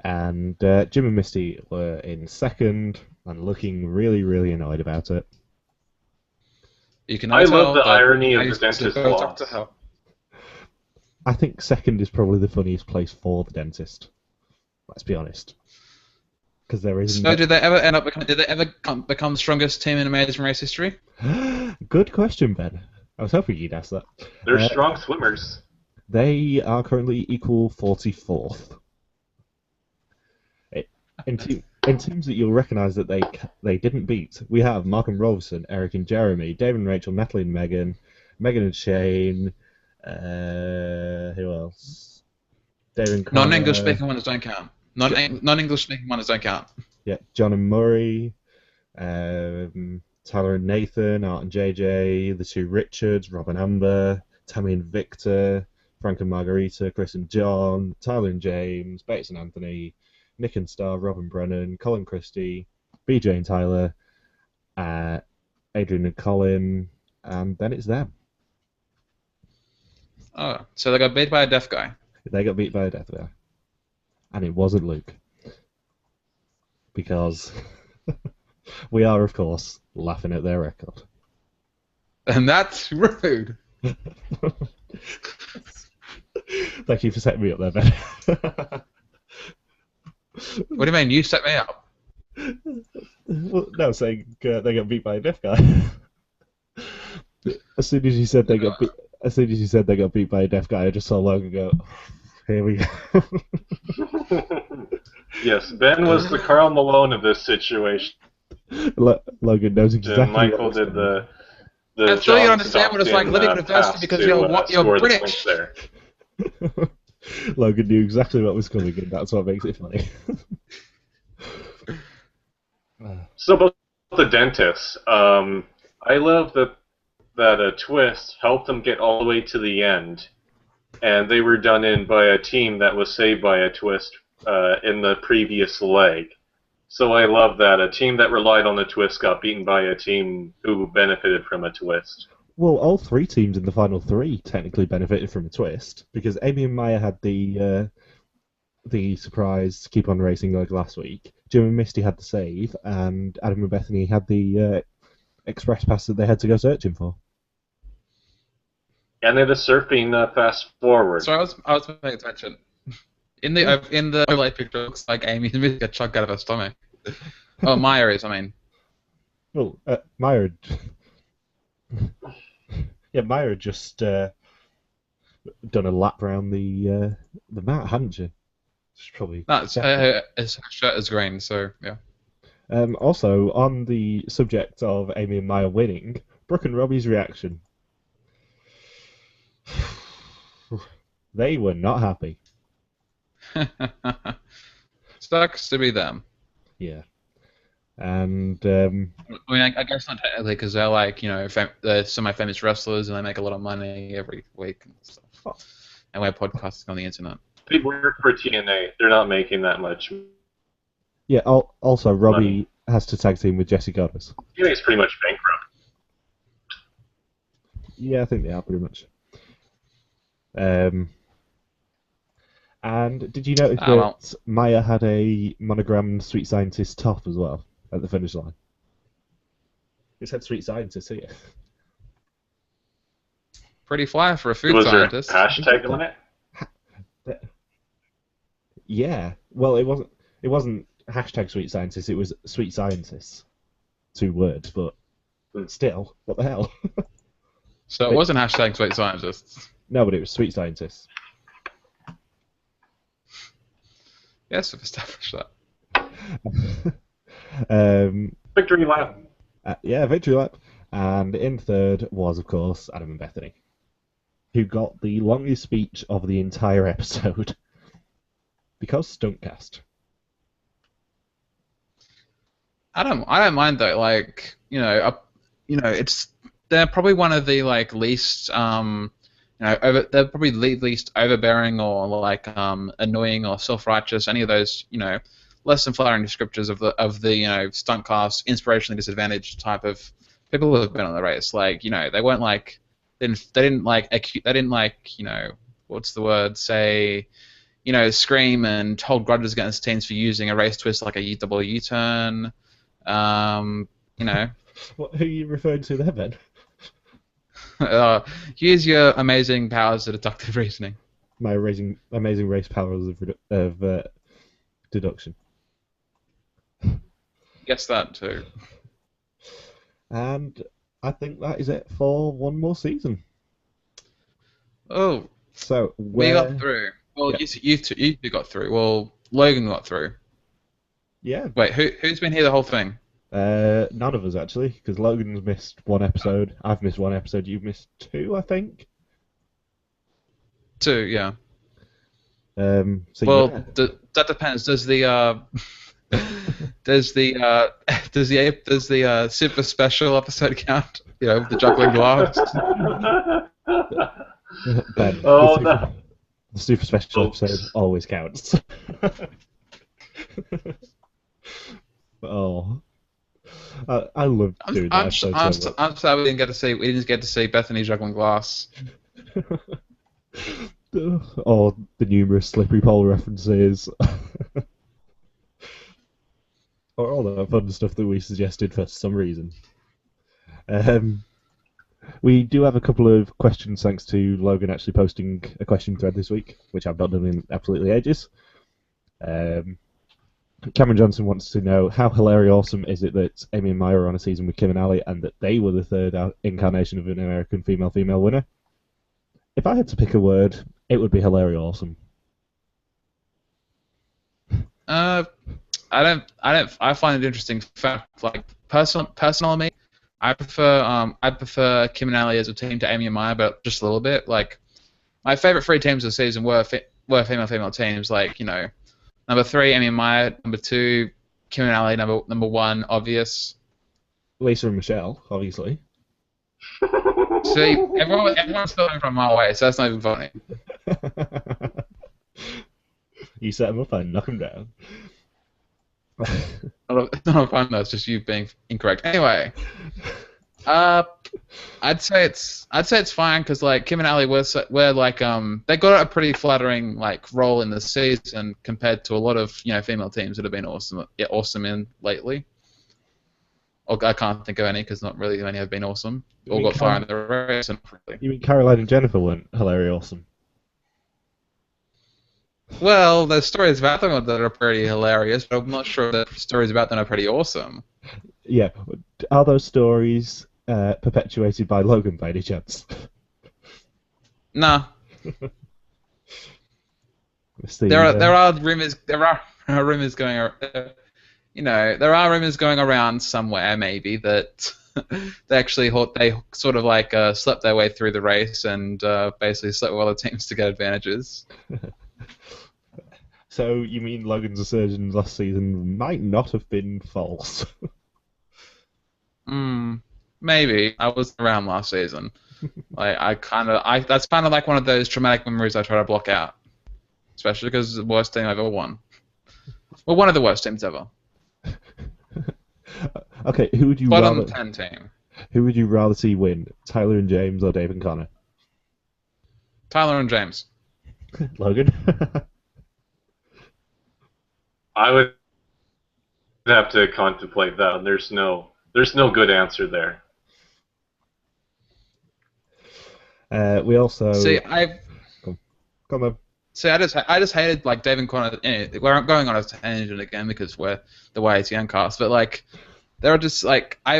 And Jim and Misty were in second and looking really, really annoyed about it. I love the irony of the dentist loss. I think second is probably the funniest place for the dentist. Let's be honest. Because there is. So, did they ever become the strongest team in Amazing Race history? Good question, Ben. I was hoping you'd ask that. They're strong swimmers. They are currently equal 44th. In teams that you'll recognise that they didn't beat, we have Mark and Robertson, Eric and Jeremy, David and Rachel, Natalie and Megan and Shane. Who else? David and Connor. Non-English speaking ones don't count. Non-English speaking ones don't count. Yeah, John and Murray, Tyler and Nathan, Art and JJ, the 2 Richards, Rob and Amber, Tammy and Victor, Frank and Margarita, Chris and John, Tyler and James, Bates and Anthony, Nick and Star, Rob and Brennan, Colin Christie, BJ and Tyler, Adrian and Colin, and then it's them. Oh, so they got beat by a deaf guy. They got beat by a deaf guy. And it wasn't Luke. Because we are, of course, laughing at their record. And that's rude. Thank you for setting me up there, Ben. What do you mean? You set me up? Well, no, saying they got beat by a deaf guy. As soon as you said they got beat by a deaf guy, I just saw Logan go, "Here we go." Yes, Ben was the Karl Malone of this situation. Logan knows And exactly what Michael was did coming. the And so you John understand what it's like Stockton living in adversity pass because to you're score the point British. there. Logan knew exactly what was coming, and that's what makes it funny. So about the dentist, I love that a twist helped them get all the way to the end, and they were done in by a team that was saved by a twist in the previous leg. So I love that a team that relied on a twist got beaten by a team who benefited from a twist. Well, all three teams in the final three technically benefited from a twist because Amy and Maya had the surprise keep on racing like last week. Jim and Misty had the save, and Adam and Bethany had the express pass that they had to go searching for. And it is surfing fast forward. So I was paying attention. In the overlay picture, it looks like Amy get a chunk out of her stomach. Oh, Maya is. I mean, Well, Maya, yeah, Maya had just done a lap around the mat, hadn't she? She's probably that's his shirt is green, so yeah. Also, on the subject of Amy and Maya winning, Brooke and Robbie's reaction. They were not happy. Sucks to be them. Yeah. And I mean, I guess not technically because they're like, they're semi-famous wrestlers and they make a lot of money every week and stuff. Oh. And we're podcasting on the internet. They work for TNA. They're not making that much. yeah, also Robbie has to tag team with Jesse Goddess. TNA's pretty much bankrupt. Yeah, I think they are pretty much. And did you notice that Maya had a monogrammed Sweet Scientist top as well at the finish line? It said Sweet Scientist here. Pretty fly for a food Was scientist. there a hashtag on it? Yeah. Well, it wasn't hashtag Sweet Scientist. It was Sweet Scientists. 2 words, but still, what the hell? So it wasn't hashtag sweet scientists. No, but it was Sweet Scientists. Yes, we've established that. Victory lap. Yeah, victory lap. And in third was, of course, Adam and Bethany, who got the longest speech of the entire episode. Because Stuntcast. I don't mind though. Like, it's they're probably one of the least they're probably the least overbearing or annoying or self-righteous. Any of those less than flattering descriptors of the stunt cast, inspirationally disadvantaged type of people who have been on the race. Like they weren't they didn't what's the word, say scream and hold grudges against teams for using a race twist like a double U-turn. What, who are you referring to there, Ben? Use your amazing powers of deductive reasoning. My amazing race powers of deduction. Guess that too. And I think that is it for one more season. Oh, so we got through. Well, yeah. you two got through. Well, Logan got through. Yeah. Wait, who's been here the whole thing? None of us actually, because Logan's missed 1 episode. I've missed 1 episode. You've missed 2, I think. 2, yeah. So well, yeah. That depends. Does the super special episode count? The juggling gloves. Ben, Oh, the super special episode always counts. Oh, I love doing that. I'm sad we didn't get to see Bethany juggling glass. Or the numerous slippery pole references. Or all that fun stuff that we suggested for some reason. We do have a couple of questions thanks to Logan actually posting a question thread this week, which I've not done in absolutely ages. Cameron Johnson wants to know how hilarious awesome is it that Amy and Maya are on a season with Kim and Ali and that they were the 3rd incarnation of an American female-female winner. If I had to pick a word, it would be hilarious awesome. I find it interesting fact, like, personal me, I prefer Kim and Ali as a team to Amy and Maya, but just a little bit. Like, my favorite three teams this season were female teams, like, number 3, Amy and Maya, number 2, Kim and Ali, number 1, obvious. Lisa and Michelle, obviously. See, everyone's still coming from a mile away, so that's not even funny. You set them up, I knock them down. It's not fun though. It's just you being incorrect. Anyway, I'd say it's fine because, like, Kim and Ali were like they got a pretty flattering, like, role in the season compared to a lot of female teams that have been awesome in lately. I can't think of any because not really many have been awesome. All got far in the race. You mean Caroline and Jennifer weren't hilarious awesome? Well, there's stories about them that are pretty hilarious, but I'm not sure that stories about them are pretty awesome. Yeah. Are those stories perpetuated by Logan by any chance? No. There are rumors. There are rumors going around. There are rumors going around somewhere, maybe, that they sort of like slept their way through the race and basically slept with other teams to get advantages. So you mean Logan's assertions last season might not have been false? Maybe. I was around last season. That's kind of like one of those traumatic memories I try to block out, especially because it's the worst team I've ever won. Well, one of the worst teams ever. Okay, who would you Bottom 10 team. Who would you rather see win, Tyler and James or Dave and Connor? Tyler and James. Logan? I would have to contemplate that, and there's no good answer there. We also come on. See, I just hated, like, Dave and Connor. We're going on a tangent again because we're the yatncast, but, like, they're just, like, they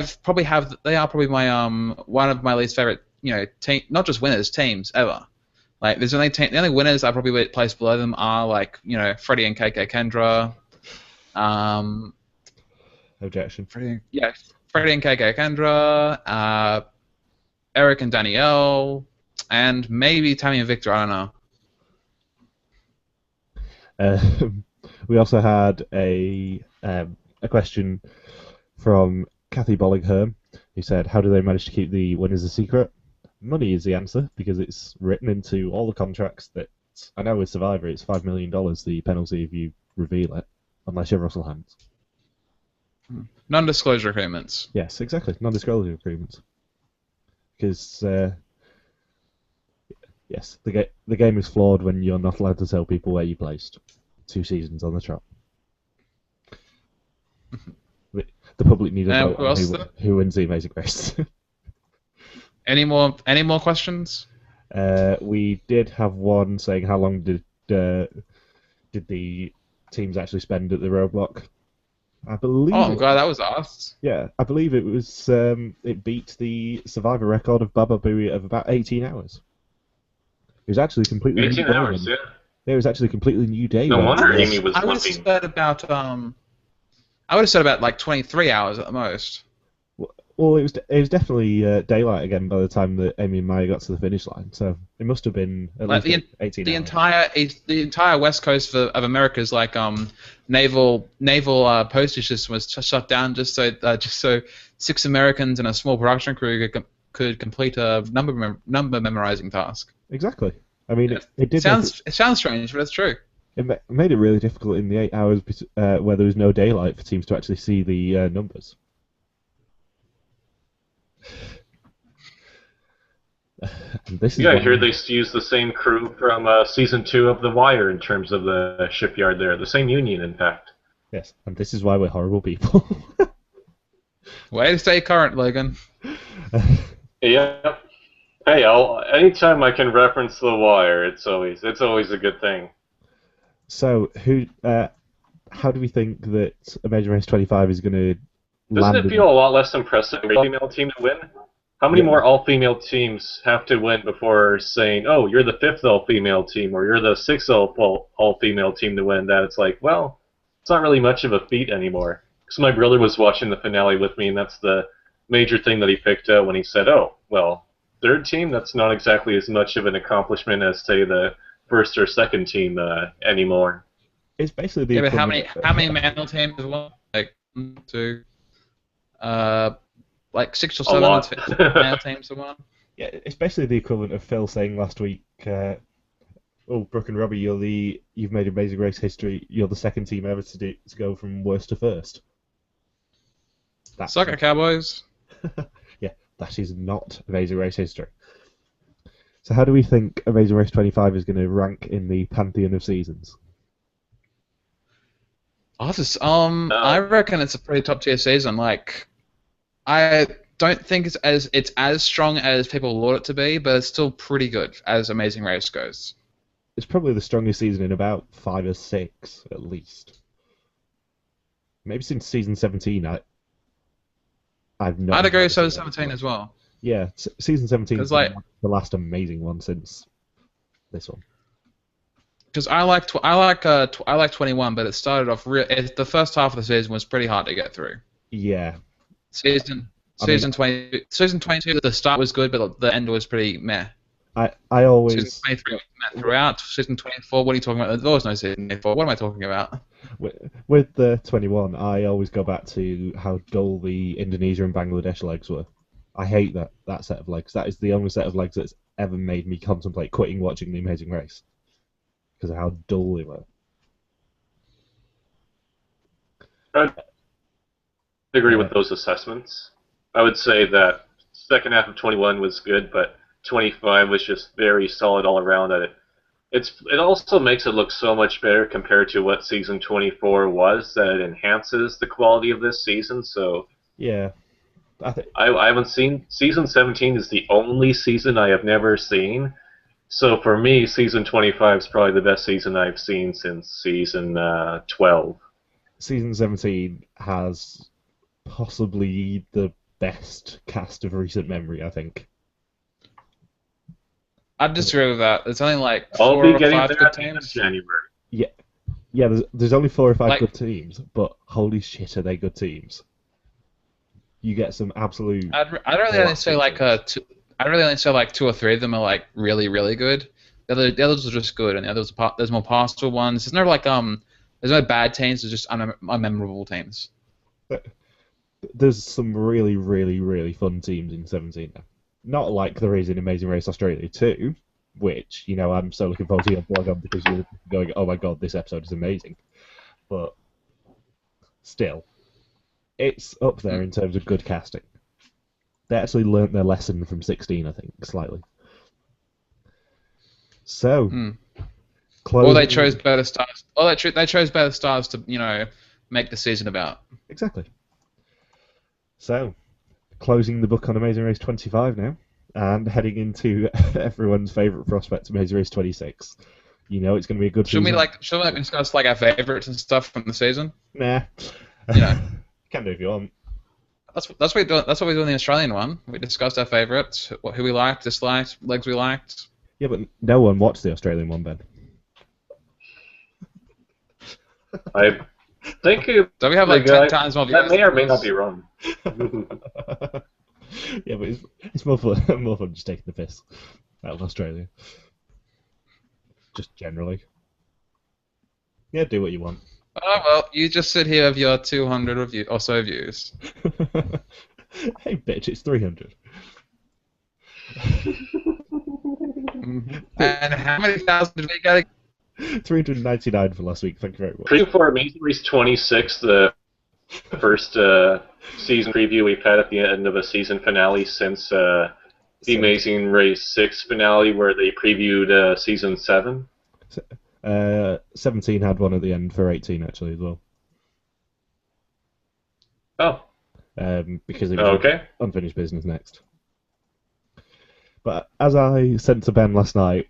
are probably my one of my least favorite team, not just winners, teams ever. Like, the only winners I probably would place below them are, like, Freddie and KK Kendra. Objection. Freddie and KK Kendra, Eric and Danielle, and maybe Tammy and Victor. I don't know. We also had a question from Kathy Bollingham, who said, "How do they manage to keep the winners a secret?" Money is the answer, because it's written into all the contracts that I know with Survivor it's $5 million the penalty if you reveal it, unless you're Russell Hans. Non-disclosure agreements. Yes, exactly, non-disclosure agreements. Because yes, the game is flawed when you're not allowed to tell people where you placed 2 seasons on the trot. The public need to vote on who wins the Amazing Race. Any more questions? We did have one saying how long did the teams actually spend at the roadblock? I believe. Oh, I'm glad that was asked. Yeah, I believe it was. It beat the Survivor record of Baba Booey of about 18 hours. It was actually completely 18 new hours, day. Yeah. It was actually a completely new day. No wonder Amy was I would have said about like 23 hours at the most. Well, it was definitely daylight again by the time that Amy and Maya got to the finish line. So it must have been at least 18 hours. The entire west coast of America's like naval postage system was shut down just so 6 Americans and a small production crew could complete a number memorizing task. Exactly. I mean, it did. It sounds strange, but it's true. It made it really difficult in the 8 hours where there was no daylight for teams to actually see the numbers. I hear they use the same crew from season 2 of The Wire in terms of the shipyard there. The same union, in fact. Yes, and this is why we're horrible people. Way to stay current, Logan. Yeah. Hey, anytime I can reference The Wire, it's always a good thing. So, how do we think that Amazing Race 25 is going to land? Doesn't it feel a lot less impressive for a female team to win? How many more all-female teams have to win before saying, oh, you're the 5th all-female team, or you're the 6th all-female team to win? That it's like, well, it's not really much of a feat anymore. Because my brother was watching the finale with me, and that's the major thing that he picked out when he said, "Oh, well, third team. That's not exactly as much of an accomplishment as say the first or second team anymore." It's basically the Yeah, but equivalent. how many manual teams have won? Like 1, 2, like 6 or A 7 lot. manual teams have won. Yeah, it's basically the equivalent of Phil saying last week, "Oh, Brooke and Robbie, you've made Amazing Race history. You're the second team ever to go from worst to first." That's Suck it, Cowboys. yeah, that is not Amazing Race history. So how do we think Amazing Race 25 is going to rank in the pantheon of seasons? I reckon it's a pretty top tier season. Like, I don't think it's as strong as people want it to be, but it's still pretty good as Amazing Race goes. It's probably the strongest season in about 5 or 6, at least. Maybe since season 17. I've not. I'd agree with 17 as well. Yeah, season 17 is like the last amazing one since this one. Because I like 21, but it started off the first half of the season was pretty hard to get through. Yeah. Season 22, the start was good, but the end was pretty meh. I always. Season 23 was meh throughout. Season 24, what are you talking about? There was no season 24. What am I talking about? With the 21, I always go back to how dull the Indonesia and Bangladesh legs were. I hate that set of legs. That is the only set of legs that's ever made me contemplate quitting watching The Amazing Race. Because of how dull they were. I'd agree with those assessments. I would say that second half of 21 was good, but 25 was just very solid all around. It also makes it look so much better compared to what season 24 was, that it enhances the quality of this season. So yeah, I haven't seen season 17 is the only season I have never seen. So for me, season 25 is probably the best season I've seen since season 12. Season 17 has possibly the best cast of recent memory, I think. I'd disagree with that. It's only like I'll 4 be or getting 5 there good at the end of teams. January. Yeah. There's only 4 or 5 Like- good teams, but holy shit, are they good teams? You get some absolute. I'd really only say like I'd really only say like 2 or 3 of them are like really really good. The others are just good, and the others there's more passable ones. There's no like there's no bad teams. There's just unmemorable teams. There's some really, really, really fun teams in 17 now. Not like there is in Amazing Race Australia 2, which, I'm so looking forward to your blog on because you're going, oh my god, this episode is amazing. But still, it's up there in terms of good casting. They actually learnt their lesson from 16, I think, slightly. So, Or they chose better stars. Or they chose better stars to make the season about. Exactly. So, closing the book on Amazing Race 25 now, and heading into everyone's favourite prospect, Amazing Race 26. It's going to be a good season. Should we discuss like our favourites and stuff from the season? Nah. Yeah. Can do if you want. That's what we do. That's what we do in the Australian one. We discussed our favourites, who we liked, disliked, legs we liked. Yeah, but no one watched the Australian one, Ben. I think So we have like 10 times more views. that may or may not be wrong. Yeah, but it's more fun just taking the piss out of Australia. Just generally. Yeah, do what you want. Oh well, you just sit here with your 200 or so views. Hey, bitch, it's 300. And how many thousand did we get? 399 for last week. Thank you very much. Preview for Amazing Race 26, the first season preview we've had at the end of a season finale since the Amazing Race 6 finale where they previewed season 7. 17 had one at the end for 18 actually as well. Oh. Because it was okay. Unfinished Business next. But as I said to Ben last night,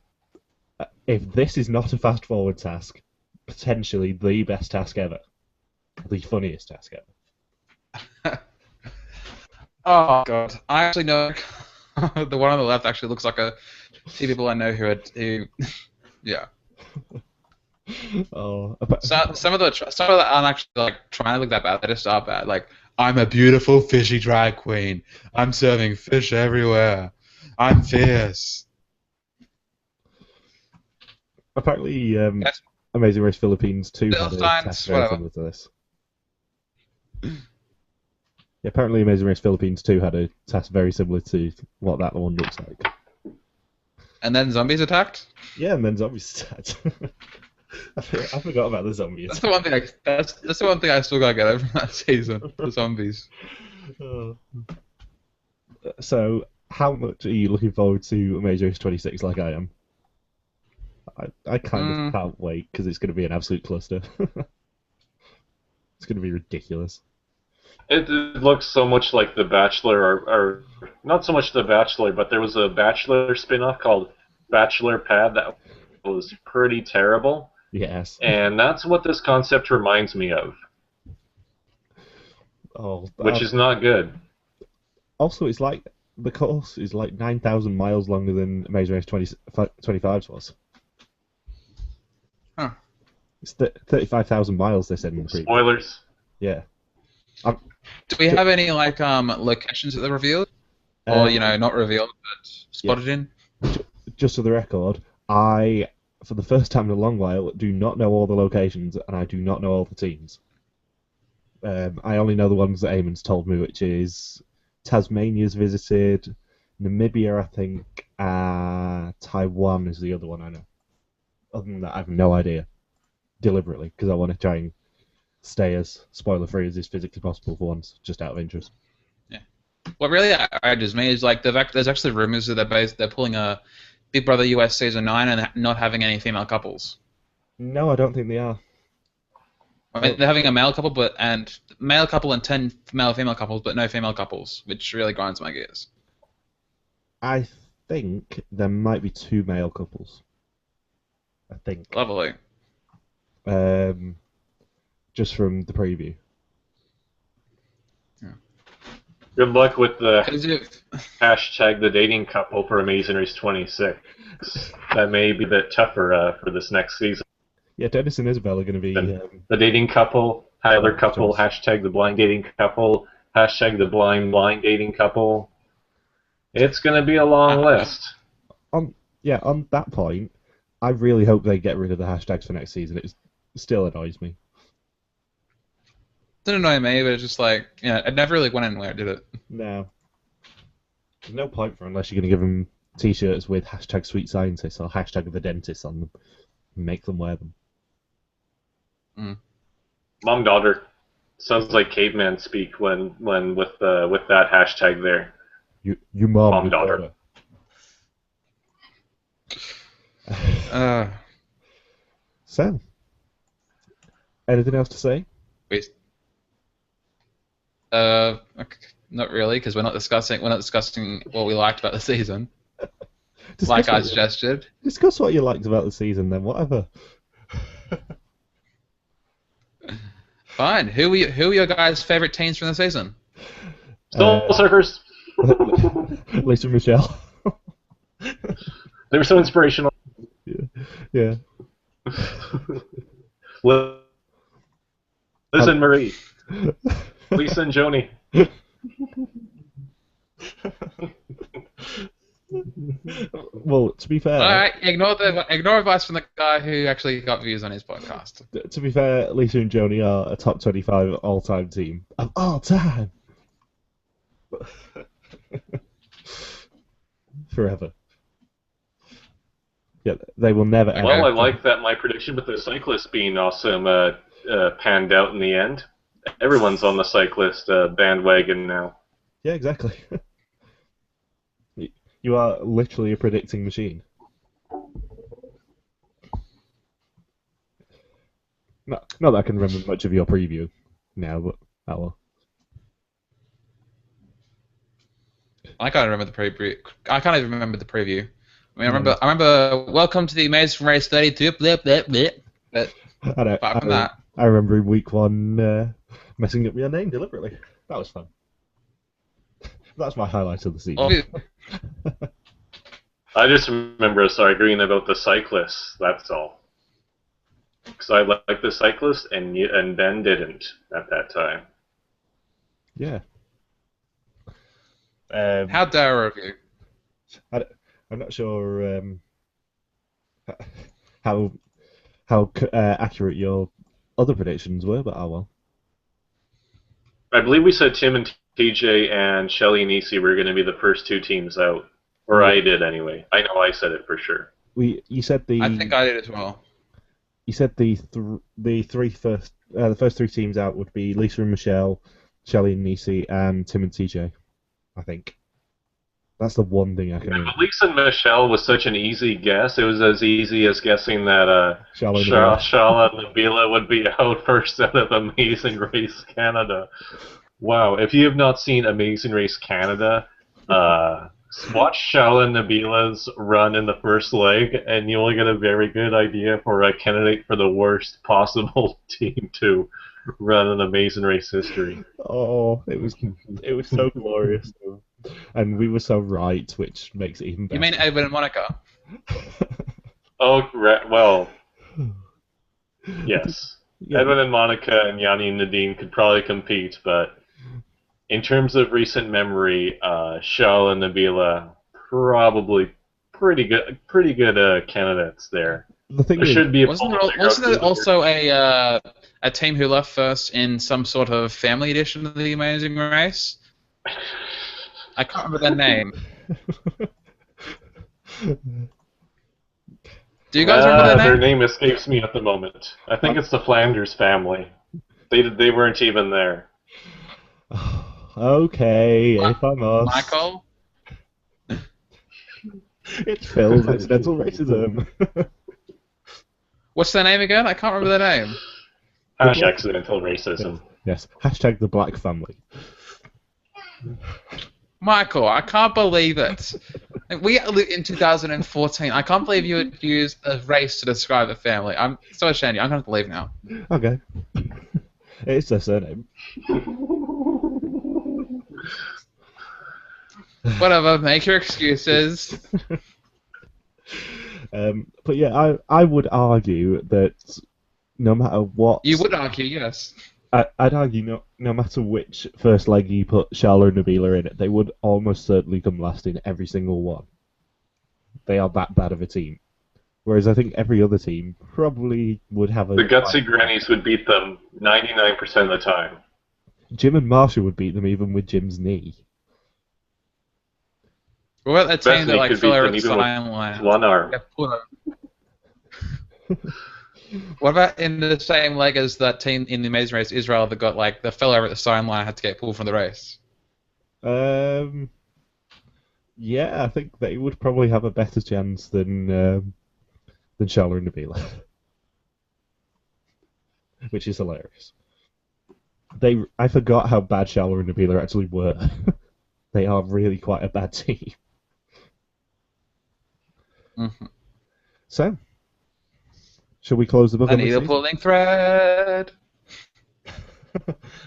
if this is not a fast forward task, potentially the best task ever, the funniest task ever. Oh god, I actually know the one on the left actually looks like a few people I know who yeah. Oh, Some of the aren't actually like trying to look that bad. They just are bad. Like, I'm a beautiful fishy drag queen. I'm serving fish everywhere. I'm fierce. apparently, That's Amazing Race Philippines 2 had a task Philistines, very whatever. similar to this. Yeah, apparently, Amazing Race Philippines 2 had a task very similar to what that one looks like. And then zombies attacked. Yeah, and then zombies attacked. I forgot about the zombie That's attack. the one thing. That's the one thing I still gotta get over from that season. The zombies. Uh, So, how much are you looking forward to Amazing Race 26 like I am? I kind of can't wait because it's going to be an absolute cluster. It's going to be ridiculous. It looks so much like The Bachelor, or not so much The Bachelor, but there was a Bachelor spin-off called Bachelor Pad that was pretty terrible, Yes. and that's what this concept reminds me of, Oh, which is not good. also, it's like the course is like 9,000 miles longer than Amazing Race 25's was. Huh. It's 35,000 miles, they said in the preview. Spoilers. Yeah. Do we have any like locations that they revealed, or not revealed but spotted in? Just for the record, I, for the first time in a long while, do not know all the locations and I do not know all the teams. I only know the ones that Eamon's told me, which is Tasmania's visited, Namibia, I think, Taiwan is the other one I know. Other than that, I have no idea. Deliberately, because I want to try and stay as spoiler-free as is physically possible for once, just out of interest. What really outrages me is like there's actually rumors that they're pulling a Big Brother US season 9 and not having any female couples. No, I don't think they are. I mean, they're having a male couple, male couple and 10 male-female couples, but no female couples, which really grinds my gears. I think there might be 2 male couples. I think. Lovely. Just from the preview. Good luck with the If, hashtag the dating couple for Amazing Race 26. That may be a bit tougher for this next season. Yeah, Dennis and Isabel are going to be... the dating couple, Tyler couple, hashtag the blind dating couple, hashtag the blind dating couple. It's going to be a long list. On that point, I really hope they get rid of the hashtags for next season. It still annoys me. Didn't annoy me, but it's just like, it never really went anywhere, did it? No. There's no point for it unless you're going to give them t-shirts with hashtag sweet scientist or hashtag the dentist on them and make them wear them. Mom-daughter. Sounds like caveman speak when with that hashtag there. You mom daughter. So, anything else to say? Not really, because we're not discussing what we liked about the season. Like I suggested. Discuss what you liked about the season, then. Whatever. Fine. Who are your guys' favorite teams from the season? Soul Surfers. Lisa and Michelle. They were so inspirational. Yeah. Liz and Marie. Lisa and Joni. Well, to be fair... Alright, ignore advice from the guy who actually got views on his podcast. To be fair, Lisa and Joni are a top 25 all-time team. Of all time! Forever. Yeah, they will never end. Well, I like that my prediction with the cyclist being awesome panned out in the end. Everyone's on the cyclist bandwagon now. Yeah, exactly. You are literally a predicting machine. Not that I can remember much of your preview now, but oh well. I can't remember the preview. I can't even remember the preview. I mean, I remember welcome to the Amazing Race 32. Blip, blip, blip. But apart from that, I remember in week 1 messing up your name deliberately. That was fun. That's my highlight of the season. I just remember us arguing about the cyclists, that's all. because I liked the cyclist, and Ben didn't at that time. Yeah. How dare of you? I'm not sure how accurate your other predictions were, but oh well. I believe we said Tim and TJ and Shelly and Nisi were going to be the first two teams out, or Yeah. I did anyway. I know I said it for sure. You said the. I think I did as well. You said the first three teams out would be Lisa and Michelle, Shelly and Nisi, and Tim and TJ. I think. That's the one thing I can remember. But Lisa and Michelle was such an easy guess. It was as easy as guessing that Shala and Nabila would be out first out of Amazing Race Canada. Wow, if you have not seen Amazing Race Canada, watch Shala and Nabila's run in the first leg, and you'll get a very good idea for a candidate for the worst possible team to run an Amazing Race history. Oh, it was so glorious. And we were so right, which makes it even better. You mean Edwin and Monica? Oh, well, yes. Yeah. Edwin and Monica and Yanni and Nadine could probably compete, but in terms of recent memory, Shal and Nabila probably pretty good candidates there. The thing There is, should be Wasn't there also a team who left first in some sort of family edition of the Amazing Race? I can't remember their name. Do you guys remember their name? Their name escapes me at the moment. I think it's the Flanders family. They weren't even there. Okay, if I must. Michael? It's Phil's accidental racism. What's their name again? I can't remember their name. Accidental racism. Yes. Hashtag the black family. Michael, I can't believe it. We live in 2014. I can't believe you would use a race to describe the family. I'm so ashamed. I'm going to leave now. Okay. It's their surname. Whatever, make your excuses. But yeah, I would argue that no matter what... You would argue, yes. I'd argue no matter which first leg you put Shala and Nabila in it, they would almost certainly come last in every single one. They are that bad of a team. Whereas I think every other team probably would have a... The gutsy grannies would beat them 99% of the time. Jim and Marsha would beat them even with Jim's knee. What about that team that Bethany like could fell beat over them at the even with sideline? one arm. What about in the same leg as that team in the Amazing Race Israel that got like the fell over at the sideline had to get pulled from the race? Yeah, I think they would probably have a better chance than Shala and Nabila, which is hilarious. I forgot how bad Shala and Nabila actually were. They are really quite a bad team. Mm-hmm. So, shall we close the book? I need a pulling thread.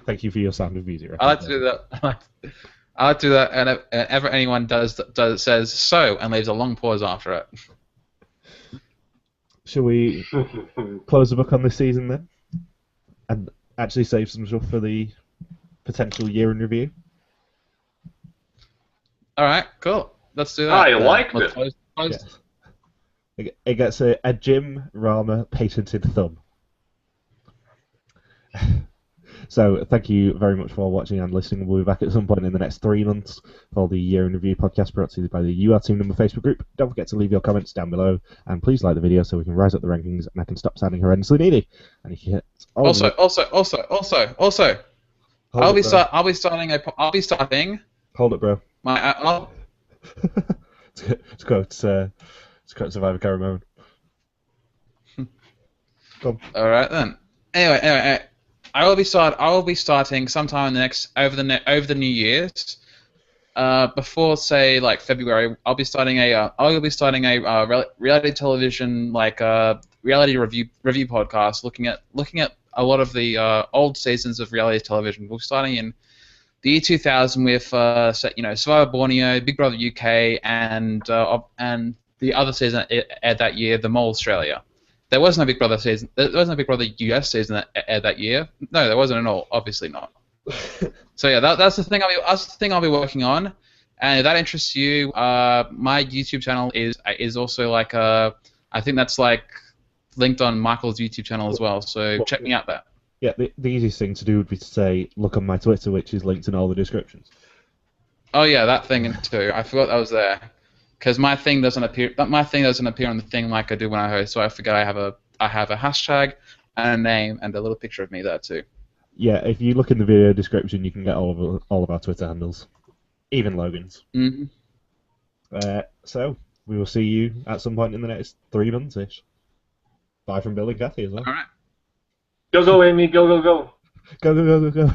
Thank you for your sound of music. I like to do that. I like to do that, and whenever anyone does says so and leaves a long pause after it. Shall we close the book on this season then, and actually save some stuff for the potential year in review? All right, cool. Let's do that. I liked it. Close. Yes. It gets a Jim Rama patented thumb. So thank you very much for watching and listening. We'll be back at some point in the next 3 months for the Year in Review podcast brought to you by the UR Team Number Facebook group. Don't forget to leave your comments down below and please like the video so we can rise up the rankings and I can stop sounding horrendously needy. And if you hit Also, I'll be starting. Hold it, bro. My It's quote Survivor Caramone. Come. All right then. Anyway, I will be starting sometime in the next over the New Year's. Before say like February, I'll be starting a reality television reality review podcast looking at a lot of the old seasons of reality television. We're starting in the year 2000 with Survivor Borneo, Big Brother UK, and the other season that year, The Mole Australia. There was no Big Brother season. There was no Big Brother US season that aired that year. No, there wasn't at all. Obviously not. So yeah, that's the thing. That's the thing I'll be working on. And if that interests you, my YouTube channel is also like I think that's like linked on Michael's YouTube channel as well. So check me out there. Yeah, the easiest thing to do would be to say, look on my Twitter, which is linked in all the descriptions. Oh yeah, that thing too. I forgot that was there. Because my thing doesn't appear. My thing doesn't appear on the thing like I do when I host. So I forget I have a hashtag and a name and a little picture of me there too. Yeah, if you look in the video description, you can get all of our Twitter handles, even Logan's. Mm-hmm. So we will see you at some point in the next 3 months ish. Bye from Bill and Kathy as well. All right. Go, Amy. Go, go, go. Go, go, go, go, go.